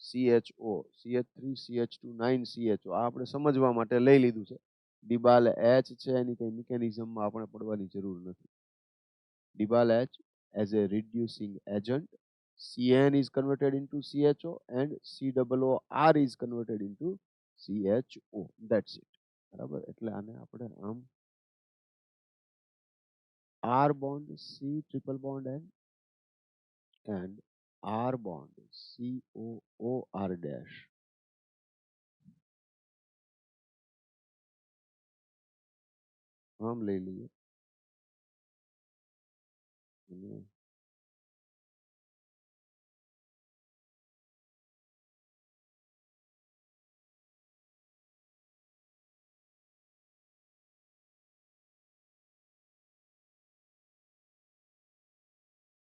CHO, CH3 CH2 9 CHO આ આપણે સમજવા માટે લઈ લીધું છે. ડિબાલ H છે એની કઈ મિકેનિઝમમાં આપણે પડવાની જરૂર નથી. ડિબાલ H as a reducing agent, CN is converted into CHO and COOR is converted into CHO, that's it. બરાબર. એટલે આને આપણે આમ R bond C triple bond N and R bond COOR dash આમ લઈ લઈએ.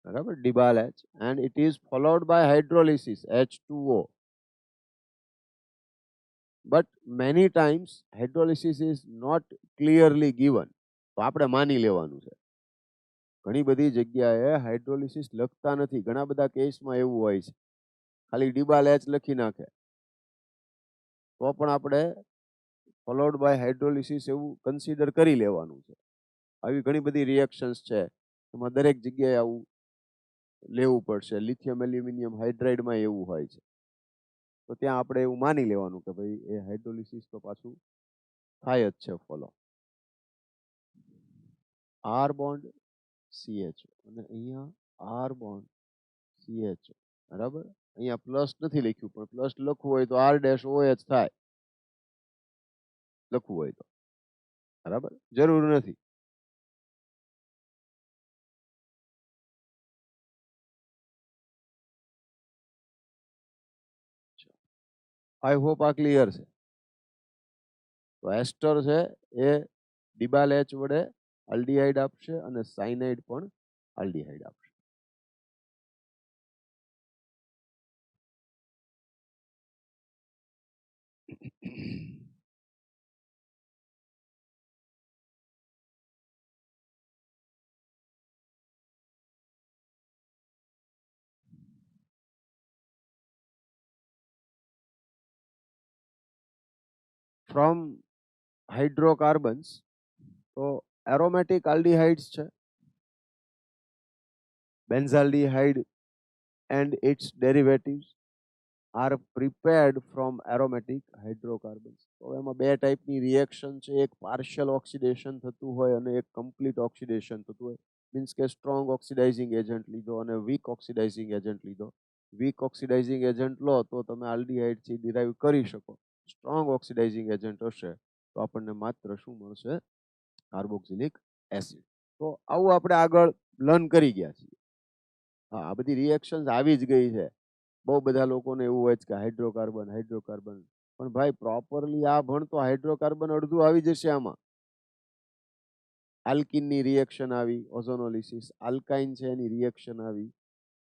બરાબર, Dibal H, and it is followed by hydrolysis H2O. But many times hydrolysis is not clearly given. તો આપણે માની લેવાનું છે. ઘણી બધી જગ્યાએ હાઇડ્રોલિસિસ લખતા નથી. ઘણા બધા કેસમાં એવું હોય છે, ખાલી Dibal H લખી નાખે, તો પણ આપણે ફોલોડ બાય હાઇડ્રોલિસિસ એવું કન્સિડર કરી લેવાનું છે. આવી ઘણી બધી રિએક્શન્સ છે, એમાં દરેક જગ્યાએ આવું લેવું પડશે. લિથિયમ એલ્યુમિનિયમ હાઇડ્રાઇડમાં એવું હોય છે, તો ત્યાં આપણે એવું માની લેવાનું કે ભાઈ એ હાઇડ્રોલિસિસ તો પાછું થાય જ છે ફોલો. આર બોન્ડ CH અને અહીંયા આર બોન્ડ CH, બરાબર. અહીંયા પ્લસ નથી લખ્યું, પણ પ્લસ લખવું હોય તો R-OH થાય, લખવું હોય તો, બરાબર, જરૂર નથી. આઈ હોપ આ ક્લિયર છે. તો એસ્ટર છે એ Dibal H વડે આલ્ડીહાઇડ આપશે અને સાયનાઇડ પણ આલ્ડીહાઇડ આપશે. ફ્રોમ હાઇડ્રોકાર્બન્સ, તો એરોમેટિક આલ્ડીહાઇડ્સ છે, બેન્ઝાલ્ડીહાઇડ and its derivatives are prepared from aromatic hydrocarbons. તો એમાં બે ટાઈપની રિએક્શન છે, એક પાર્શિયલ ઓક્સિડેશન થતું હોય અને એક કમ્પ્લીટ ઓક્સિડેશન થતું હોય. મીન્સ કે સ્ટ્રોંગ ઓક્સિડાઇઝિંગ એજન્ટ લીધો અને વીક ઓક્સિડાઇઝિંગ એજન્ટ લીધો. વીક ઓક્સિડાઇઝિંગ એજન્ટ લો તો તમે આલ્ડીહાઇડથી ડિરાઈવ કરી શકો. સ્ટ્રોંગ ઓક્સિડાઇઝિંગ એજન્ટ હશે તો આપણને માત્ર શું મળશે? Carboxylic acid. તો આવું આપણે આગળ લર્ન કરી ગયા છીએ. હા, આ બધી રિએક્શન્સ આવી જ ગઈ છે. બહુ બધા લોકોને એવું હોય છે કે હાઇડ્રોકાર્બન હાઇડ્રોકાર્બન, પણ ભાઈ પ્રોપરલી આ ભણતો હાઇડ્રોકાર્બન અડધું આવી જશે આમાં. આલ્કિનની રિએક્શન આવી, ઓઝોનોલિસિસ, આલ્કાઇન છે એની રિએક્શન આવી,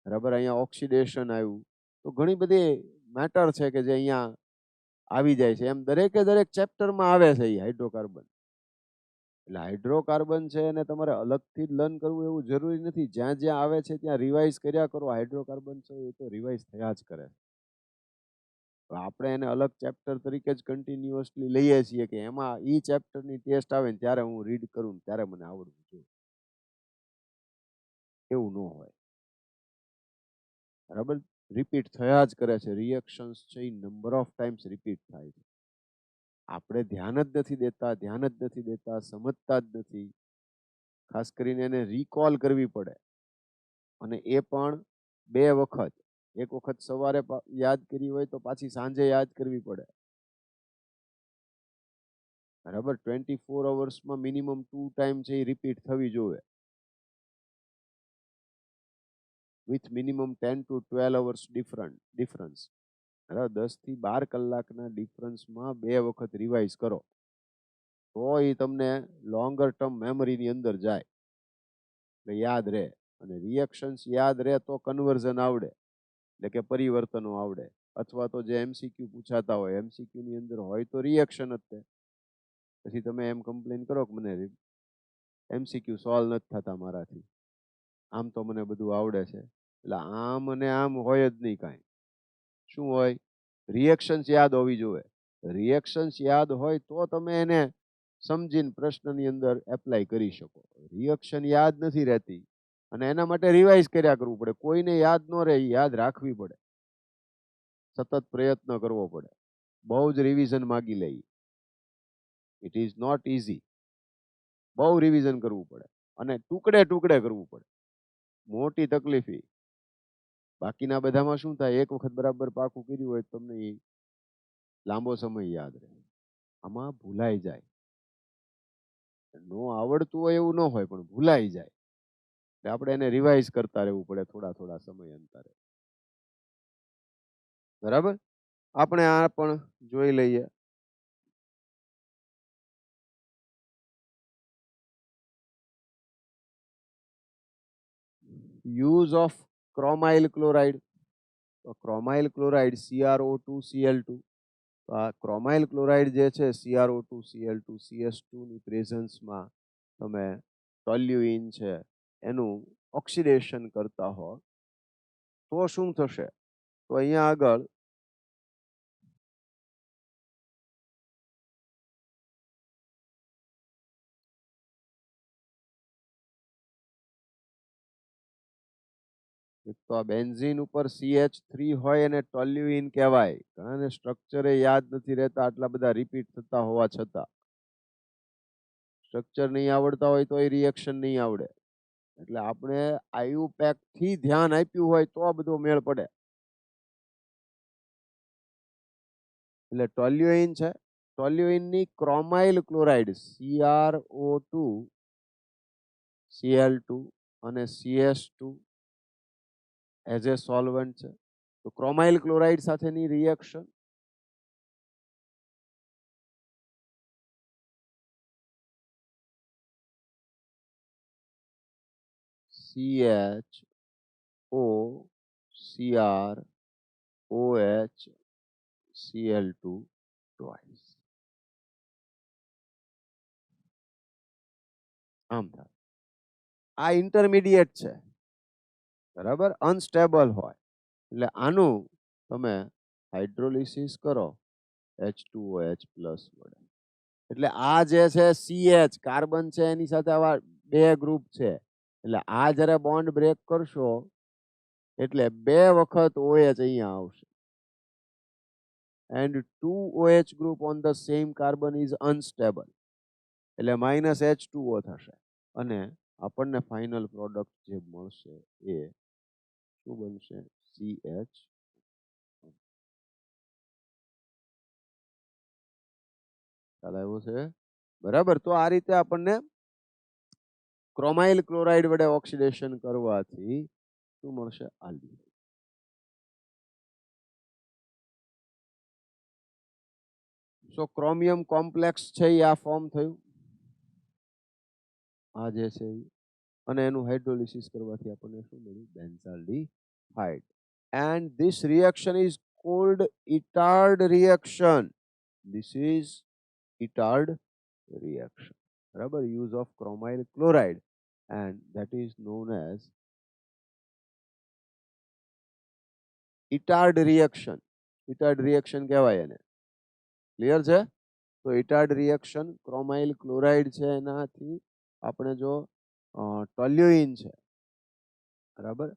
બરાબર, અહીંયા ઓક્સિડેશન આવ્યું. તો ઘણી બધી મેટર છે કે જે અહીંયા આવી જાય છે. એમ દરેકે દરેક ચેપ્ટરમાં આવે છે એ હાઇડ્રોકાર્બન. એટલે હાઇડ્રોકાર્બન છે એને તમારે અલગથી જ લર્ન કરવું એવું જરૂરી નથી. જ્યાં જ્યાં આવે છે ત્યાં રિવાઇઝ કર્યા કરો. હાઇડ્રોકાર્બન છે એ તો રિવાઇઝ થયા જ કરે. આપણે એને અલગ ચેપ્ટર તરીકે જ કન્ટિન્યુઅસલી લઈએ છીએ કે એમાં ઈ ચેપ્ટરની ટેસ્ટ આવે ને ત્યારે હું રીડ કરું ને ત્યારે મને આવડવું જોઈએ. એવું ન હોય, બરાબર. રિપીટ થયા જ કરે છે. રિએક્શન્સ છે એ નંબર ઓફ ટાઈમ્સ રિપીટ થાય છે. આપણે ધ્યાન જ નથી દેતા, સમજતા જ નથી. ખાસ કરીને એને રિકોલ કરવી પડે, અને એ પણ બે વખત. એક વખત સવારે યાદ કરી હોય તો પાછી સાંજે યાદ કરવી પડે, બરાબર. 24 અવર્સમાં મિનિમમ 2 ટાઈમ છે એ રિપીટ થવી જોઈએ, with minimum 10 to 12 hours difference. બરાબર, 10 થી 12 કલાકના ડિફરન્સમાં બે વખત રિવાઇઝ કરો તો એ તમને લોંગર ટર્મ મેમરીની અંદર જાય, એટલે યાદ રહે. અને રિએક્શન્સ યાદ રહે તો કન્વર્ઝન આવડે, એટલે કે પરિવર્તનો આવડે. અથવા તો જે MCQ પૂછાતા હોય, MCQ ની અંદર હોય તો રિએક્શન જ તે. પછી તમે એમ કમ્પ્લેન કરો કે મને MCQ સોલ્વ નથી થતા મારાથી, આમ તો મને બધું આવડે છે. એટલે આમ અને આમ હોય જ નહીં કાંઈ. શું હોય? રિએક્શન્સ યાદ હોવી જોઈએ. રિએક્શન્સ યાદ હોય તો તમે એને સમજીને પ્રશ્નની અંદર એપ્લાય કરી શકો. રિએક્શન યાદ નથી રહેતી અને એના માટે રિવાઇઝ કર્યા કરવું પડે. કોઈને યાદ ન રહે, યાદ રાખવી પડે, સતત પ્રયત્ન કરવો પડે, બહુ જ રિવિઝન માગી લઈ. It is not easy. બહુ રિવિઝન કરવું પડે અને ટુકડે ટુકડે કરવું પડે. મોટી તકલીફ. બાકીના બધામાં શું થાય, એક વખત બરાબર પાકું કર્યું હોય તમને એ લાંબો સમય યાદ રહે. આમાં ભૂલાઈ જાય. નો આવડતું હોય એવું ન હોય, પણ ભૂલાઈ જાય. એટલે આપણે એને રિવાઇઝ કરતા રહેવું પડે થોડા થોડા સમય અંતરે, બરાબર. આપણે આ પણ જોઈ લઈએ. Use of chromyl chloride. તો ક્રોમાઇલ ક્લોરાઇડ CrO2Cl2. તો આ ક્રોમાઇલ ક્લોરાઇડ જે છે CrO2Cl2 CS2 ની પ્રેઝન્સમાં તમે ટોલ્યુઇન છે એનું ઓક્સિડેશન કરતા હો તો શું થશે? તો અહીંયા આગળ એક તો આ બેન્ઝીન ઉપર CH3 હોય અને ટોલ્યુઇન કહેવાય. ઘણાને સ્ટ્રક્ચર યાદ નથી રહેતા, આટલા બધા રિપીટ થતા હોવા છતાં. સ્ટ્રક્ચર નહીં આવડતા હોય તો એ રિએક્શન નહીં આવડે. એટલે આપણે આયુપેક થી ધ્યાન આપ્યું હોય તો આ બધો મેળ પડે. એટલે ટોલ્યુઇન છે, ટોલ્યુઇન ની ક્રોમાઇલ ક્લોરાઇડ CrO2Cl2 અને CS2 એઝ એ સોલ્વન્ટ છે. તો ક્રોમાઇલ ક્લોરાઇડ સાથેની reaction CHO, CrOH, Cl2 twice. આમ થાય. આ ઇન્ટરમીડિયેટ છે, બરાબર, અનસ્ટેબલ હોય એટલે આનું તમે હાઇડ્રોલિસિસ કરો H2OH પ્લસ વડે. એટલે આ જે છે CH કાર્બન છે એની સાથે આવા બે ગ્રુપ છે. એટલે આ જ્યારે બોન્ડ બ્રેક કરશો એટલે બે વખત OH અહીંયા આવશે. and 2 OH group on the same carbon is unstable. એટલે -H2O થશે અને આપણને ફાઇનલ પ્રોડક્ટ જે મળશે એ શું બનશે? CH. ખ્યાલ આવ્યો છે? બરાબર. તો આ રીતે આપણને ક્રોમાઇલ ક્લોરાઇડ વડે ઓક્સિડેશન કરવાથી શું મળશે? આલ્ડિહાઇડ. સો ક્રોમિયમ કોમ્પ્લેક્સ છે એ આ ફોર્મ થયું, આ જે છે અને એનું હાઇડ્રોલિસિસ કરવાથી આપણને શું મળ્યું? Benzaldehyde. and this reaction is called Itard reaction. This is Itard reaction. બરાબર, use of chromyl chloride and that is known as Itard reaction. Itard reaction કહેવાય એને. ક્લિયર છે? તો Itard reaction ક્રોમાઇલ ક્લોરાઇડ છે એનાથી આપણે જો ટોલ્યુઇન છે, બરાબર,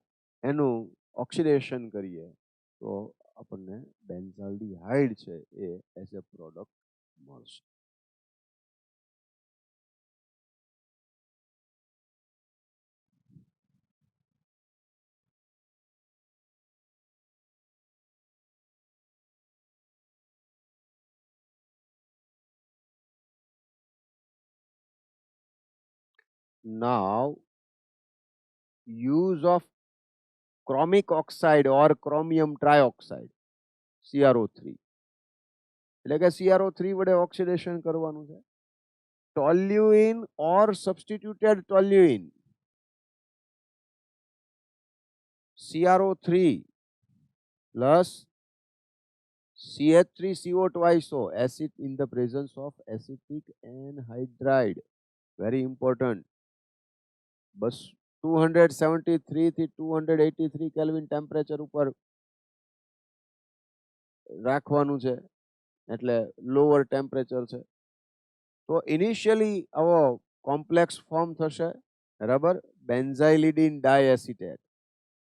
એનું ઓક્સિડેશન કરીએ તો આપણને બેન્ઝાલ્ડિહાઇડ છે એ એઝ અ પ્રોડક્ટ મળશે. Now, use of chromic oxide or chromium trioxide CrO3 એટલે કે CrO3 વડે ઓક્સિડેશન કરવાનું છે. Toluene or substituted toluene CrO3 plus CH3CO twice O acid in the presence of acetic anhydride. Very important. બસ 273 થી 283 kelvin temperature ઉપર રાખવાનું છે, એટલે લોઅર ટેમ્પરેચર છે. તો ઇનિશિયલી આવો કોમ્પ્લેક્સ ફોર્મ થશે, બરાબર, બેન્ઝાઇલિડીન ડાયએસિટેટ.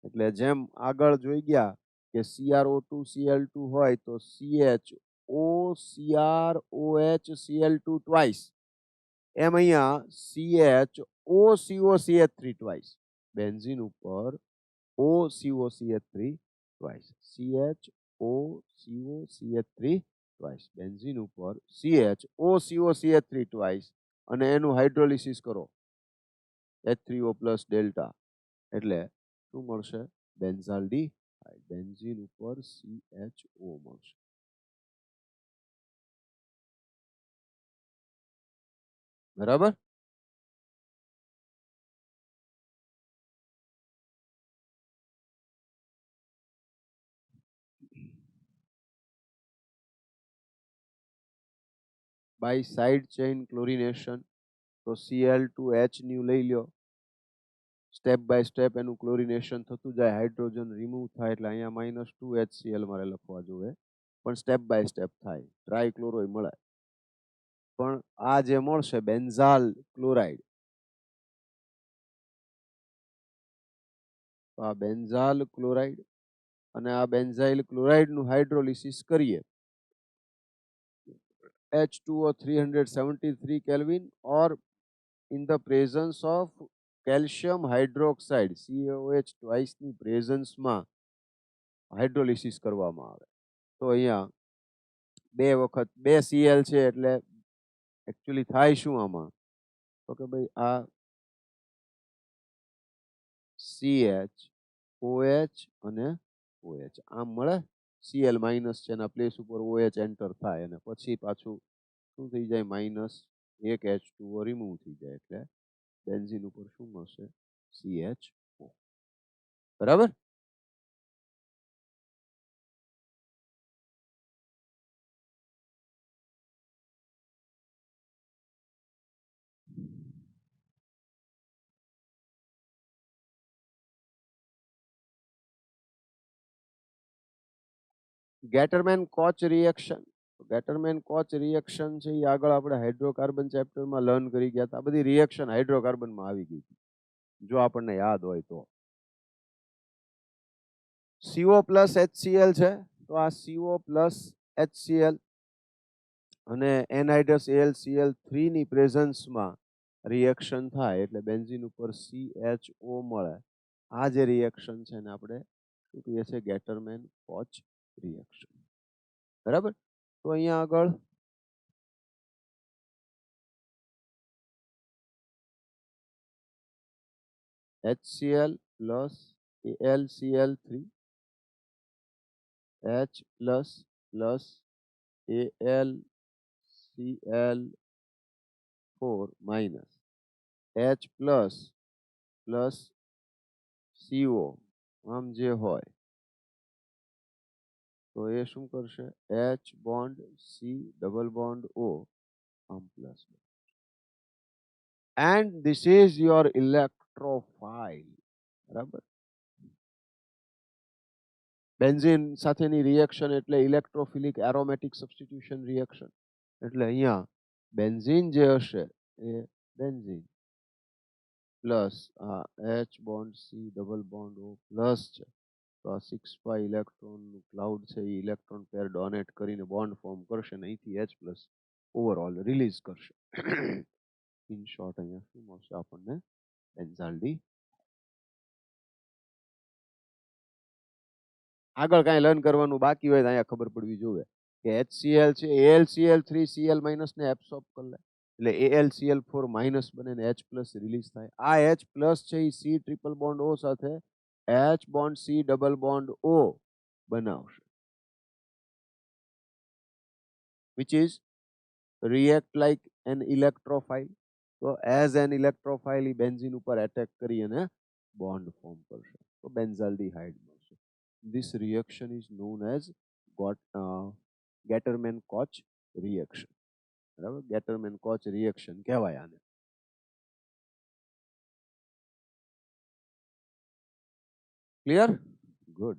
એટલે જેમ આગળ જોઈ ગયા કે CrO2Cl2 હોય તો CHO, CrOH, Cl2 ટ્વાઇસ. એમ અહીંયા CHOCOCH3 ટ્વાઇસ. બેન્ઝીન ઉપર OCOCH3 twice. CHOCOCH3 twice. Benzene ઉપર CHOCOCH3 ટ્વાઇસ અને એનું હાઇડ્રોલિસિસ કરો H3O પ્લસ ડેલ્ટા એટલે શું મળશે? બેન્ઝાલ્ડિહાઇડ. બેન્ઝીન ઉપર CHO મળશે. બરાબર. By side chain chlorination. તો Cl2H ન્યુ લઈ લ્યો, સ્ટેપ બાય સ્ટેપ એનું ક્લોરિનેશન થતું જાય, હાઇડ્રોજન રિમૂવ થાય એટલે અહીંયા -2HCl મારે લખવા જોઈએ, પણ સ્ટેપ બાય સ્ટેપ થાય, ટ્રાયક્લોરોય મળે. પણ આ જે મળશે બેન્ઝાલ ક્લોરાઇડ, તો આ બેન્ઝાલ ક્લોરાઇડ અને આ બેન્ઝાઇલ ક્લોરાઇડ નું હાઇડ્રોલિસિસ કરીએ, H2O 373 Kelvin or in the presence of calcium hydroxide CaOH twice ની પ્રેઝન્સ માં હાઇડ્રોલિસિસ કરવામાં આવે. તો અહીંયા બે વખત 2 Cl છે એટલે એકચ્યુઅલી થાય શું આમાં, તો કે ભાઈ આ CH OH અને OH આમ મળે, Cl માઇનસ છે એના પ્લેસ ઉપર OH એન્ટર થાય અને પછી પાછું શું થઈ જાય, -1 H2O રિમૂવ થઈ જાય એટલે બેન્ઝીન ઉપર શું મળશે, CHO. બરાબર. ગેટરમેન કોચ રિએક્શન. ગેટરમેન કોચ રિએક્શન છે એ આગળ આપણે હાઇડ્રોકાર્બન ચેપ્ટરમાં લર્ન કરી ગયા હતા. આ બધી રિએક્શન હાઇડ્રોકાર્બનમાં આવી ગઈ હતી જો આપણને યાદ હોય તો. CO પ્લસ HCl છે, તો આ CO પ્લસ HCl અને એનહાઇડ્રસ AlCl3 ની પ્રેઝન્સમાં રિએક્શન થાય એટલે બેન્ઝીન ઉપર CHO મળે. આ જે રિએક્શન છે ને આપણે શું કહીએ છીએ, ગેટરમેન કોચ રિએક્શન. બરાબર. તો અહીંયા આગળ HCl plus AlCl3 H plus plus AlCl4 minus H plus plus CO આમ જે હોય તો એ શું કરશે, H bond C double bond O આમ plus. And this is your electrophile. બરાબર. બેન્ઝીન સાથેની રિએક્શન એટલે ઇલેક્ટ્રોફિલિક એરોમેટિક સબસ્ટિટ્યુશન રિએક્શન. એટલે અહીંયા બેન્ઝીન જે હશે એ બેન્ઝીન પ્લસ આ H bond C double bond O plus છે, તો આ 6 ઇલેક્ટ્રોન ક્લાઉડ છે એ ઇલેક્ટ્રોન પેર ડોનેટ કરીને બોન્ડ ફોર્મ કરશે ને અહીંથી H પ્લસ ઓવરઓલ રિલીઝ કરશે. ઇન શોર્ટ અહીંયા શું મળશે આપણને, બેન્ઝાલ્ડી. આગળ કાંઈ લર્ન કરવાનું બાકી હોય તો અહીંયા ખબર પડવી જોઈએ કે HCl છે AlCl3 Cl માઇનસ ને એબ્સોર્બ કરી લે એટલે AlCl4 માઇનસ બને ને H પ્લસ રિલીઝ થાય. આ H પ્લસ છે એ C ટ્રિપલ બોન્ડ O સાથે H bond C double bond O બનાવશે, which is react like an electrophile. તો as an electrophile A benzene ઉપર એટેક કરી અને બોન્ડ ફોર્મ કરશે તો બેન્ઝાલ્ડીહાઇડ મળશે. This reaction is known as Gatterman-Koch reaction. બરાબર, Gatterman-Koch reaction કહેવાય આને. ક્લિયર? ગુડ.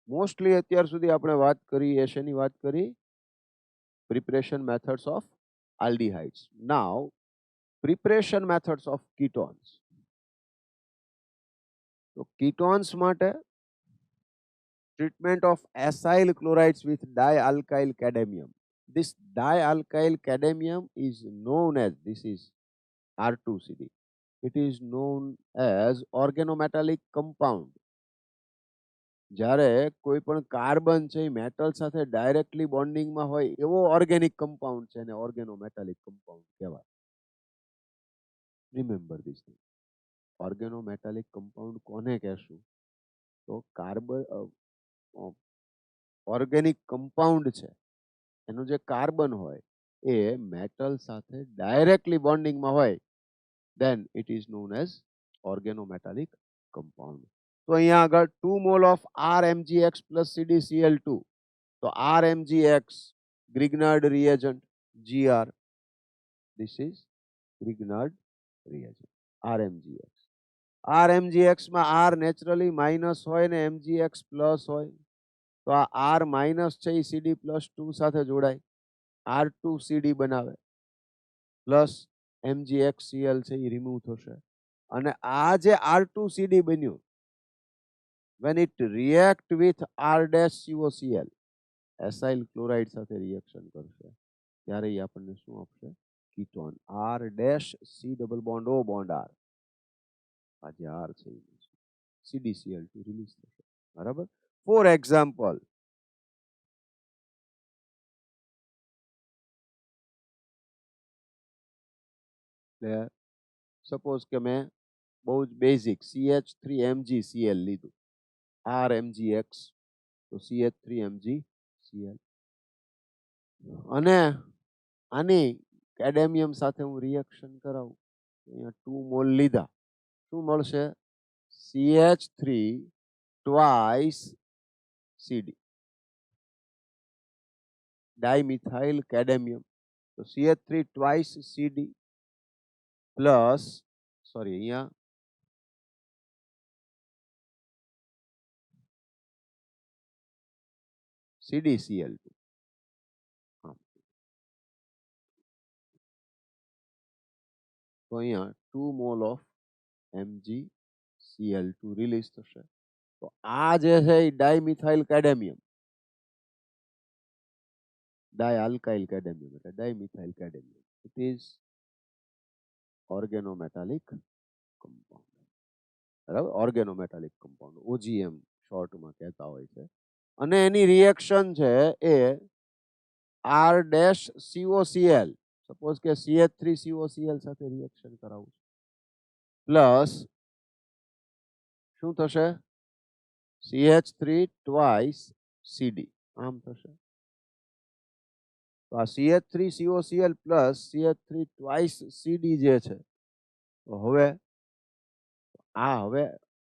મોસ્ટલી અત્યાર સુધી આપણે વાત કરી શેની વાત કરી, preparation methods of aldehydes. Now preparation methods of ketones. તો ketones માટે treatment of acyl chlorides with dialkyl cadmium. This dialkyl cadmium is known as, this is R2CD. It is known as organometallic compound. જ્યારે કોઈ પણ carbon છે એ metal સાથે directly બોન્ડિંગમાં હોય એવો organic compound છે અને ઓર્ગેનોમેટાલિક કમ્પાઉન્ડ કહેવાય. Remember this thing. Organometallic compound કોને કહેશું, તો કાર્બન ઓર્ગેનિક કમ્પાઉન્ડ છે એનું જે કાર્બન હોય એ મેટલ સાથે ડાયરેક્ટલી બોન્ડિંગમાં હોય then it is known as organometallic compound. તો અહીંયા આગળ 2 mole of RMgX plus CdCl2. તો RMgX Grignard reagent, Gr, this is Grignard reagent, RMgX. RMgX માં R નેચરલી માઇનસ હોય ને MgX પ્લસ હોય, તો આ R માઇનસ છે એ CD+2 સાથે જોડાય, R2CD બનાવે, પ્લસ MgXCl છે એ રિમૂવ થશે, અને આ જે R2CD બન્યું, when it react with R-COCl, acyl chloride સાથે રિએક્શન કરશે, ત્યારે એ આપણને શું આપશે? Ketone, R-C double bond O bond R, આ જે R છે CdCl2 રિલીઝ થશે, બરાબર. ફોર એક્ઝામ્પલ, સપોઝ કે મેં બહુ જ બેઝિક CH3MgCl લીધું, RMgX, તો CH3MgCl, અને આની કેડમિયમ સાથે હું રિએક્શન કરાવું, અહીંયા 2 મોલ લીધા, શું મળશે? CH3 twice CD, dimethyl cadmium, તો CH3 twice CD plus, sorry અહીંયા CdCl2. તો અહીંયા 2 મોલ ઓફ MgCl2 રિલીઝ થશે. તો આ જે છે એ ડાયમિથાઇલ કેડમિયમ, ડાયઆલ્કાઇલ કેડમિયમ એટલે dimethyl cadmium, it is organometallic compound, બરાબર, ઓર્ગેનોમેટાલિક કમ્પાઉન્ડ, OGM શોર્ટમાં કહેતા હોય છે, અને એની રિએક્શન છે એ R-COCl, સપોઝ કે CH3COCl સાથે રિએક્શન કરાવું, પ્લસ શું થશે? CH3 twice CD, આમ થશે. તો આ CH3COCl plus CH3 twice CD જે છે, તો હવે આ હવે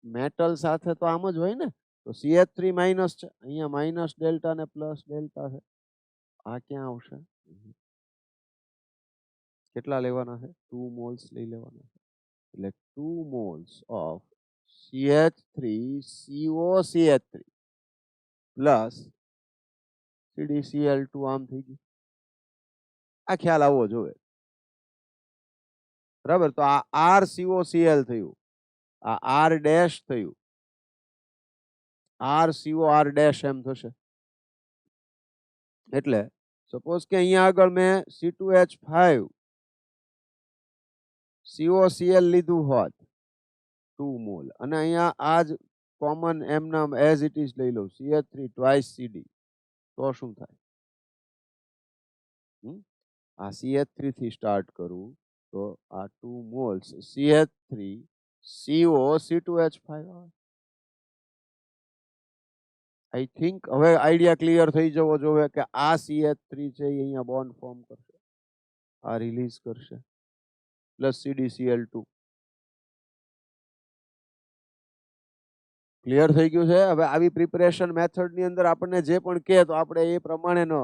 મેટલ સાથે તો આમ જ હોય ને, તો CH3 માઇનસ છે, અહીંયા માઇનસ ડેલ્ટા ને પ્લસ ડેલ્ટા છે, આ ક્યાં આવશે? કેટલા લેવાના છે? 2 મોલ્સ લઈ લેવાના છે, એટલે 2 moles of CH3COCH3 plus CdCl2, આમ થઈ ગયું. આ ખ્યાલ આવવો જોઈએ, બરાબર. તો આ RCOCl થયું, આ R ડેશ થયું, RCOR ડેશ એમ થશે. એટલે સપોઝ કે અહીંયા આગળ મેં C2H5 COCl લીધું હોત 2 મોલ, અને અહીંયા આ જ કોમન એમ નામ એઝ ઇટ ઇઝ લઈ લઉં CH3 twice CD, તો શું થાય? આ CH3 થી સ્ટાર્ટ કરું તો આ 2 મોલ્સ CH3 CO C2H5 આવે. આઈ થિંક હવે આઈડિયા ક્લિયર થઈ જવો જોઈએ કે આ CH3 છે એ અહીંયા બોન્ડ ફોર્મ કરશે, આ રિલીઝ કરશે, પ્લસ CdCl2. ક્લિયર થઈ ગયું છે? હવે આવી પ્રિપરેશન મેથડની અંદર આપણને જે પણ કહે તો આપણે એ પ્રમાણેનો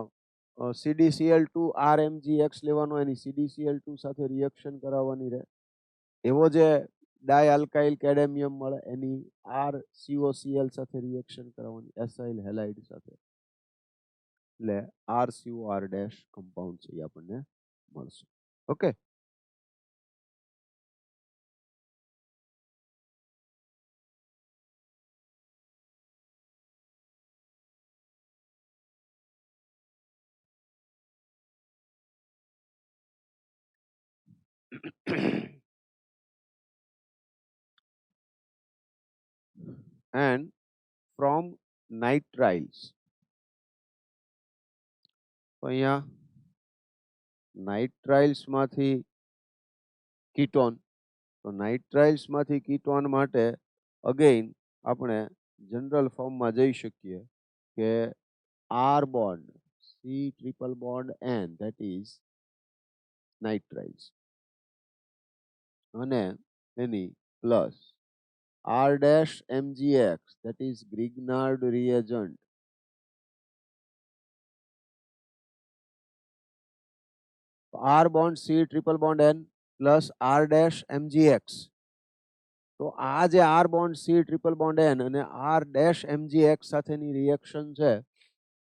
CdCl2 RMgX લેવાનો, એની CdCl2 સાથે રિએક્શન કરાવવાની રહે. એવો જે ડાયઆલ્કાઇલ કેડમિયમ મળે એની RCOCl સાથે રિએક્શન કરાવવાની એસાઇલ હેલાઇડ સાથે, એટલે RCOR ડેશ કમ્પાઉન્ડ છે એ આપણને મળશે. ઓકે, and from nitriles, તો અહીંયા નાઇટ્રાઇલ્સ માંથી કીટોન, તો નાઇટ્રાઇલ્સ માંથી કીટોન માટે અગેઇન આપણે જનરલ ફોર્મમાં જઈ શકીએ કે R bond C triple bond N, that is nitriles. અને એની plus R dash MgX, that is Grignard reagent. R bond C triple bond N plus R dash MgX. તો આ જે R bond C triple bond N અને R dash MgX સાથેની reaction છે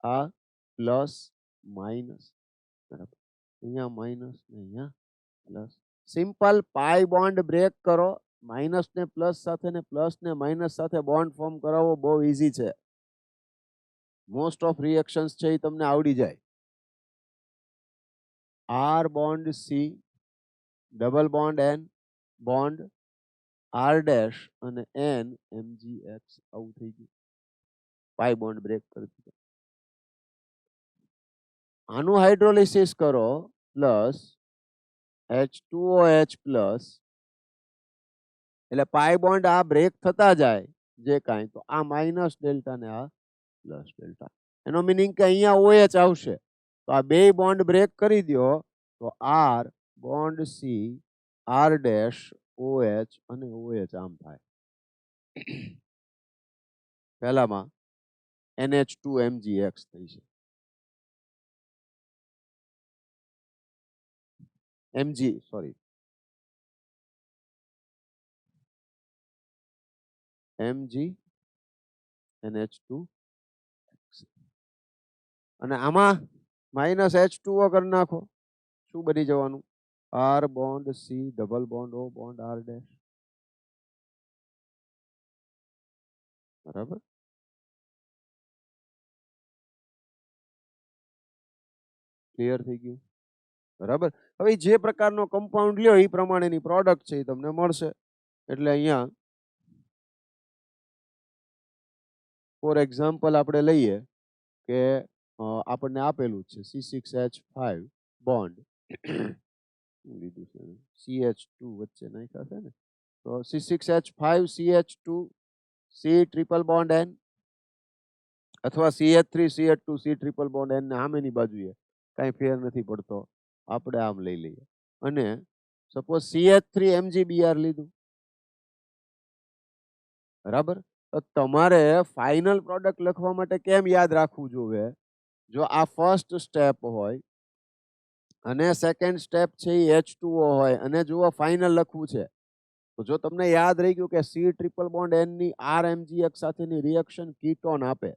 આ plus minus, બરાબર, અહીંયા માઇનસ ને અહીંયા પ્લસ. સિમ્પલ પાઈ બોન્ડ બ્રેક કરો, માઇનસ ને પ્લસ સાથે ને પ્લસ ને માઇનસ સાથે બોન્ડ ફોર્મ કરાવવો બહુ ઈઝી છે. મોસ્ટ ઓફ રિએક્શન્સ છે એ તમને આવડી જાય. R bond C double bond N bond R dash અને N MgX આવું થઈ ગયું. પાઈ બોન્ડ બ્રેક કરી દીધો. આનું હાઇડ્રોલિસિસ કરો પ્લસ H2OH પ્લસ, એટલે પાઈ બોન્ડ આ બ્રેક થતા જાય જે કાંઈ, તો આ માઇનસ ડેલ્ટા ને આ પ્લસ ડેલ્ટા. એનો મીનિંગ કે અહીંયા OH આવશે, તો આ બે બોન્ડ બ્રેક કરી દો તો R bond C R dash OH અને OH આમ થાય. પહેલામાં NH2MgX થઈ છે. Mg સોરી Mg NH2 અને આમાં માઇનસ H2O કરી નાખો, શું બની જવાનું? R bond C double bond O bond R dash, બરાબર. ક્લિયર થઈ ગયું, બરાબર. હવે જે પ્રકારનો કમ્પાઉન્ડ લ્યો એ પ્રમાણેની પ્રોડક્ટ છે એ તમને મળશે. એટલે અહીંયા ફોર એક્ઝામ્પલ આપણે લઈએ કે આપણને આપેલું છે C6H5 બોન્ડ લીધું છે, CH2 વચ્ચે નાખ્યા છે ને, તો C6H5 CH2 C triple bond N અથવા CH3 CH2 C triple bond N ને સામેની બાજુએ કાંઈ ફેર નથી પડતો, આપણે આમ લઈ લઈએ. અને સપોઝ CH3 MgBr લીધું, બરાબર. તો તમારે ફાઇનલ પ્રોડક્ટ લખવા માટે કેમ યાદ રાખવું જોઈએ? જો આ ફર્સ્ટ સ્ટેપ હોય અને સેકન્ડ સ્ટેપ છે એ H2O હોય અને જુઓ ફાઇનલ લખવું છે, તો જો તમને યાદ રહી ગયું કે C ટ્રિપલ બોન્ડ N ની RMgX સાથેની રિએક્શન કીટોન આપે,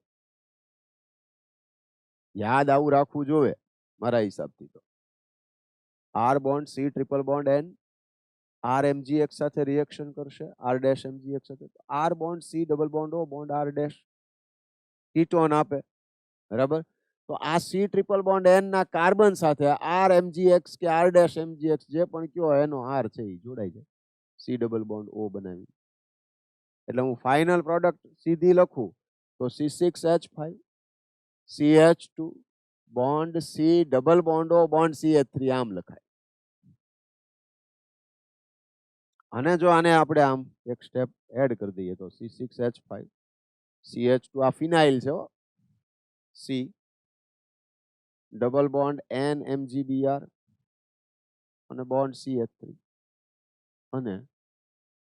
યાદ આવું રાખવું જોઈએ મારા હિસાબથી. તો R bond C triple bond N RMgX સાથે રિએક્શન કરશે, R ડેશ MgX સાથે. R bond C double bond O bond R dash ketone આપે, બરાબર. તો આ C ટ્રિપલ બોન્ડ N ના કાર્બન સાથે R MgX કે R ડેશ MgX જે પણ કયો એનો R છે એ જોડાઈ જાય C ડબલ બોન્ડ O બનાવી. એટલે હું ફાઇનલ પ્રોડક્ટ સીધી લખું તો C6H5 CH2 bond C double bond O bond CH3 આમ લખાય. અને જો આને આપણે આમ એક સ્ટેપ એડ કરી દઈએ તો C6H5 CH2 આ ફિનાઇલ છે, C double bond N MgBr અને બોન્ડ CH3 અને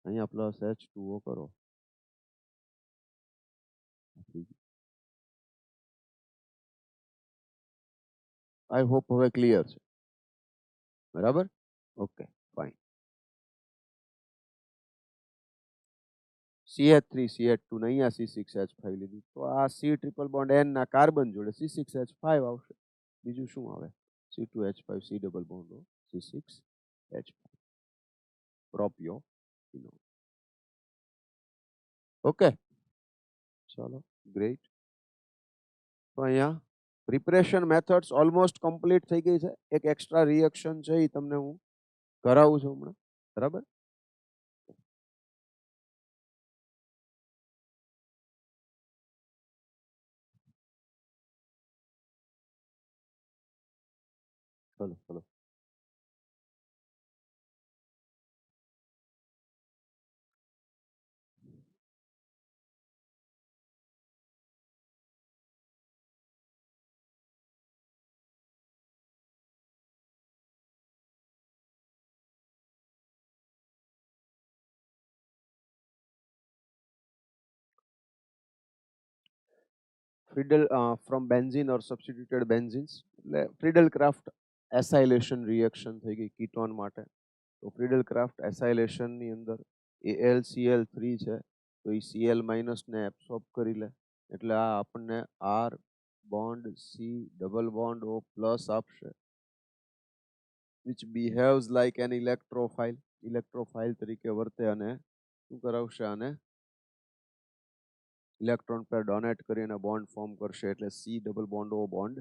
અહીંયા પ્લસ H2O કરો. આઈ હોપ હવે ક્લિયર છે, બરાબર. Okay fine. CH3 CH2 ને અહીંયા C6H5 લીધું, તો આ C ટ્રિપલ બોન્ડ N ના કાર્બન જોડે C6H5 આવશે. બીજું શું આવે? C2H5 C double bond O C6H5 પ્રોપિયો. ઓકે ચલો ગ્રેટ. તો અહીંયા પ્રિપરેશન મેથડ્સ ઓલમોસ્ટ કમ્પ્લીટ થઈ ગઈ છે. એક એક્સ્ટ્રા રિએક્શન છે એ તમને હું કરાવું છું હમણાં, બરાબર. ચલો ચલો. Friedel from benzene or substituted benzenes એટલે Friedel Craft acylation reaction થઈ ગઈ કીટોન માટે. તો Friedel Craft acylation ની અંદર AlCl3 છે તો એ Cl- ને એબ્સોર્બ કરી લે એટલે આ આપણને R bond C double bond O plus આપશે, which behaves like an electrophile. Electrophile તરીકે વર્તે અને શું કરાવશે આને ઇલેક્ટ્રોન પર ડોનેટ કરીને બોન્ડ ફોર્મ કરશે એટલે C double bond O bond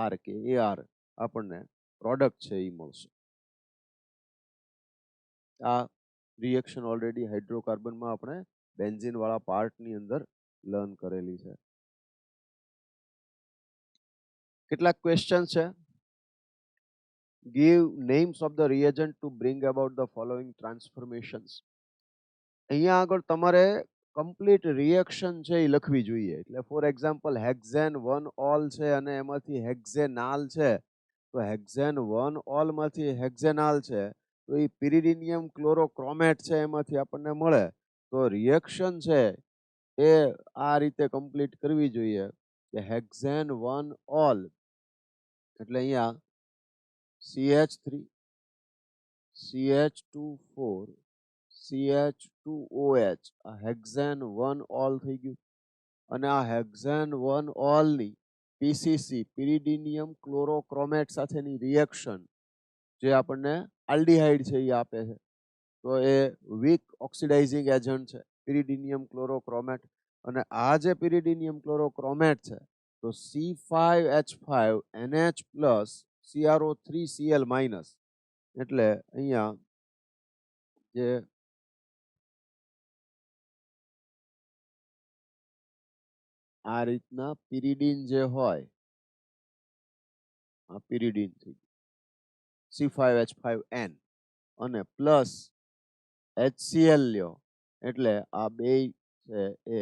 R કે AR આપણને પ્રોડક્ટ છે એ મળશે. આ રિએક્શન ઓલરેડી હાઇડ્રોકાર્બનમાં આપણે બેન્ઝીન વાળા પાર્ટની અંદર લર્ન કરેલી છે. કેટલાક ક્વેશ્ચન છે. Give names of the reagent to bring about the following transformations. અહીંયા આગળ તમારે કમ્પ્લીટ રિએક્શન છે એ લખવી જોઈએ. એટલે ફોર એક્ઝામ્પલ હેક્ઝેન 1 ઓલ છે અને એમાંથી હેક્ઝેનાલ છે, તો હેક્ઝેન 1 ઓલ માંથી હેક્ઝેનાલ છે તો એ પિરિડિનિયમ ક્લોરોક્રોમેટ છે એમાંથી આપણને મળે. તો રિએક્શન છે એ આ રીતે કમ્પ્લીટ કરવી જોઈએ કે હેક્ઝેન 1 ઓલ એટલે અહીંયા CH3 CH2 CH2OH આ હેક્ઝેન 1 ઓલ થઈ ગયું અને આ હેક્ઝેન 1 ઓલ ની PCC પિરિડિનિયમ ક્લોરોક્રોમેટ સાથેની રિએક્શન જે આપણને આલ્ડિહાઇડ છે એ આપે છે. તો એ વીક ઓક્સિડાઇઝિંગ એજન્ટ છે પિરિડિનિયમ ક્લોરોક્રોમેટ અને આ જે પિરિડિનિયમ ક્લોરોક્રોમેટ છે તો C5H5NH+ CrO3Cl- એટલે અહીંયા જે આ રીતના પિરિડીન જે હોય આ પિરિડીન થઈ C5H5N અને પ્લસ HCl લ્યો એટલે આ બે છે એ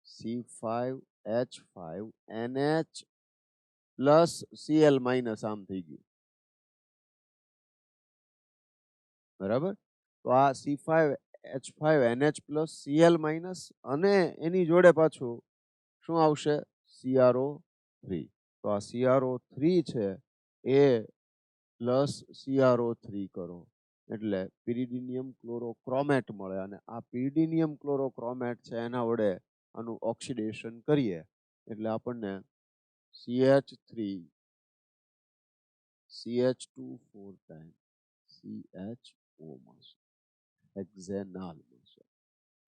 C5H5NH પ્લસ Cl- આમ થઈ ગયું બરાબર. તો આ C5H5NH પ્લસ Cl- અને એની જોડે પાછું શું આવશે CrO3. તો આ CrO3 છે એ પ્લસ CrO3 કરો એટલે પિરિડિનિયમ ક્લોરોક્રોમેટ મળે અને આ પિરિડિનિયમ ક્લોરોક્રોમેટ છે એના વડે આનું ઓક્સિડેશન કરીએ એટલે આપણને CH3 CH2 4 times CHO મળશે, હેક્ઝેનાલ મળશે.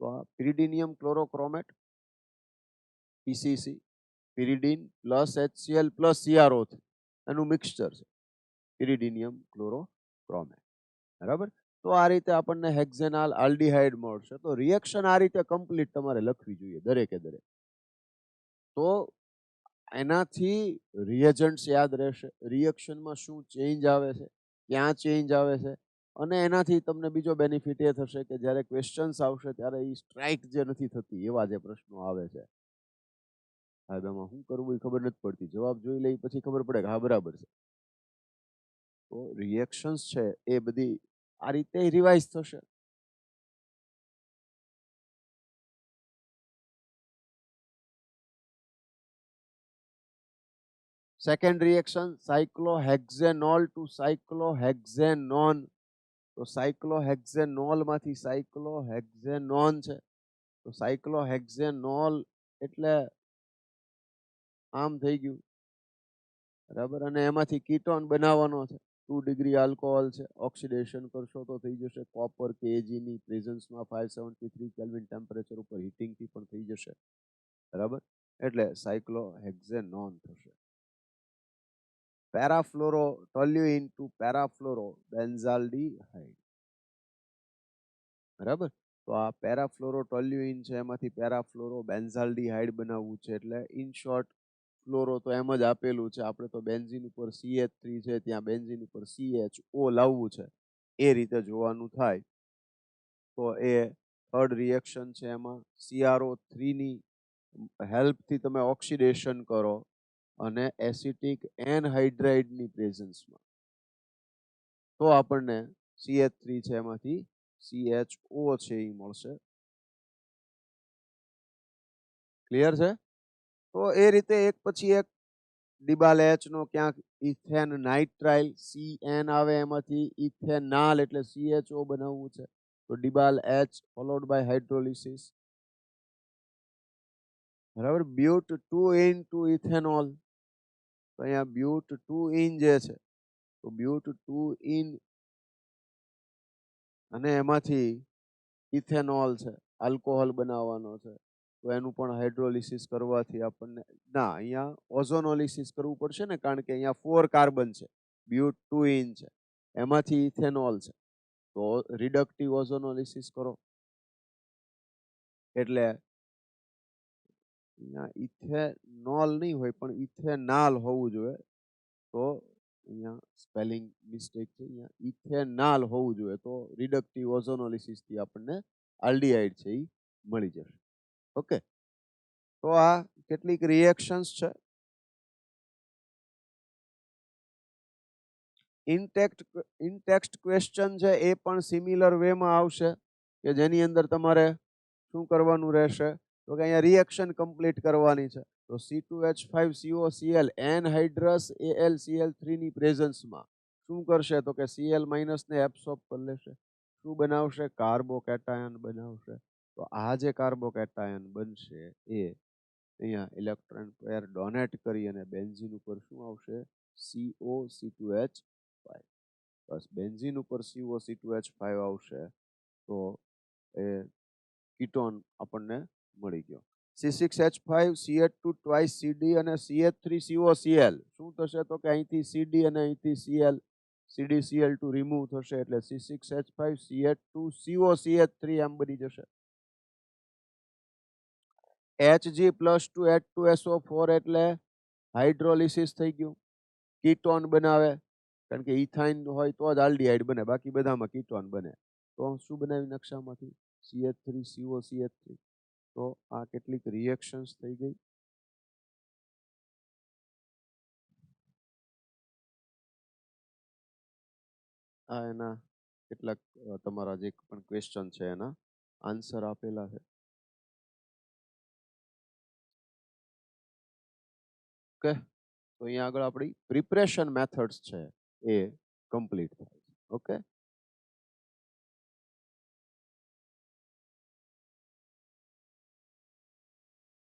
તો આ pyridinium chlorochromate PCC pyridine plus HCl plus CrO3 એનું મિક્સચર છે પિરિડિનિયમ ક્લોરોક્રોમેટ બરાબર. તો આ રીતે આપણને હેક્ઝેનાલ આલ્ડિહાઇડ મળશે. તો રિએક્શન આ રીતે કમ્પ્લીટ તમારે લખવી જોઈએ દરેકે દરેક. તો એનાથી રિએજન્ટ્સ યાદ રહેશે, રિએક્શનમાં શું ચેન્જ આવે છે, ક્યાં ચેન્જ આવે છે અને એનાથી તમને બીજો બેનિફિટ એ થશે કે જ્યારે ક્વેશ્ચન્સ આવશે ત્યારે એ સ્ટ્રાઇક જે નથી થતી એવા જે પ્રશ્નો આવે છે આમાં શું કરવું એ ખબર નથી પડતી, જવાબ જોઈ લઈ પછી ખબર પડે કે હા બરાબર છે. તો રિએક્શન્સ છે એ બધી આ રીતે રિવાઇઝ થશે. Second reaction cyclohexanol to cyclohexanone. તો સાયક્લોહેક્ઝેનોલ માંથી સાયક્લોહેક્ઝેનોન છે તો સાયક્લોહેક્ઝેનોલ એટલે આમ થઈ ગયું બરાબર અને એમાંથી કીટોન બનાવવાનો છે. 2 ડિગ્રી આલ્કોહોલ છે, ઓક્સિડેશન કરશો તો થઈ જશે કોપર Kag ની પ્રેઝન્સમાં 573 કેલ્વિન ટેમ્પરેચર ઉપર હીટિંગ થી પણ થઈ જશે બરાબર. એટલે સાયક્લોહેક્ઝેનોન થશે. પેરાફ્લોરોટોલ્યુઇન ટુ પેરાફ્લોરોબેન્ઝાલ્ડિહાઇડ બરાબર. તો આ પેરાફ્લોરોટોલ્યુઇન છે એમાંથી પેરાફ્લોરોબેન્ઝાલ્ડિહાઇડ બનાવવું છે એટલે ઇન શોર્ટ ફ્લોરો તો એમ જ આપેલું છે, આપણે તો બેન્ઝીન ઉપર CH3 છે ત્યાં બેન્ઝીન ઉપર CHO લાવવું છે એ રીતે જોવાનું થાય. તો એ થર્ડ રિએક્શન છે એમાં CrO3 ની હેલ્પથી તમે ઓક્સિડેશન કરો અને એસિટિક એનહાઇડ્રાઇડ ની પ્રેઝન્સમાં તો આપણને CH3 છે એમાંથી CHO છે એ મળશે. ક્લિયર છે. તો એ રીતે એક પછી એક ડિબાલ એચ નો ક્યાંક ઇથેન નાઇટ્રાઇલ CN આવે એમાંથી ઇથેનાલ એટલે CHO બનાવવું છે તો ડિબાલ એચ ફોલોડ બાય હાઇડ્રોલિસિસ બરાબર બ્યુટ 2 ઇન ઇથેનોલ તો અહીંયા બ્યુટ 2 ઇન જે છે તો બ્યુટ 2 ઇન અને એમાંથી ઇથેનોલ છે આલ્કોહોલ બનાવવાનો છે તો એનું પણ હાઇડ્રોલિસિસ કરવાથી આપણને ના અહીંયા ઓઝોનોલિસિસ કરવું પડશે ને કારણ કે અહીંયા 4 કાર્બન છે બ્યુટ 2 ઇન છે એમાંથી ઇથેનોલ છે તો રિડક્ટિવ ઓઝોનોલિસિસ કરો એટલે અહીંયા ઇથેનોલ નહીં હોય પણ ઇથેનાલ હોવું જોઈએ તો અહીંયા સ્પેલિંગ મિસ્ટેક છે અહીંયા ઇથેનાલ હોવું જોઈએ તો રિડક્ટિવ ઓઝોનોલિસિસ થી આપણને આલ્ડીહાઇડ છે એ મળી જશે ઓકે તો આ કેટલીક રિએક્શન્સ છે ઇનટેક્સ્ટ ક્વેશ્ચન છે એ પણ સિમિલર વેમાં આવશે કે જેની અંદર તમારે શું કરવાનું રહેશે તો કે અહીંયા રિએક્શન કમ્પ્લીટ કરવાની છે તો C2H5COCl એનહાઇડ્રસ AlCl3 ની પ્રેઝન્સમાં શું કરશે તો કે Cl ને એબ્સોર્બ કરી લેશે શું બનાવશે કાર્બોકેટાયન બનાવશે તો આ જે કાર્બોકેટાયન બનશે એ અહીંયા ઇલેક્ટ્રોન પેર ડોનેટ કરી અને બેન્ઝીન ઉપર શું આવશે COC2H5 બસ બેન્ઝીન ઉપર COC2H5 આવશે તો એ કીટોન આપણને મળી ગયો C6H5 CH2 twice CD અને CH3COCl શું થશે તો કે અહીંથી CD અને અહીંથી Cl CdCl2 રિમૂવ થશે એટલે C6H5 CH2 COCH3 એમ બની જશે Hg+2H2SO4 એટલે હાઇડ્રોલિસિસ થઈ ગયું કીટોન બનાવે કારણ કે ઇથાઇન હોય તો જ આલ્ડીહાઇડ બને બાકી બધામાં કીટોન બને તો શું બનાવી નકશામાંથી CH3COCH3 તો આ કેટલીક રિએક્શન્સ થઈ ગઈ આ એના કેટલાક તમારા જે પણ ક્વેશ્ચન છે એના આન્સર આપેલા છે ઓકે તો અહીંયા આગળ આપણી પ્રિપરેશન મેથડ્સ છે એ કમ્પ્લીટ થાય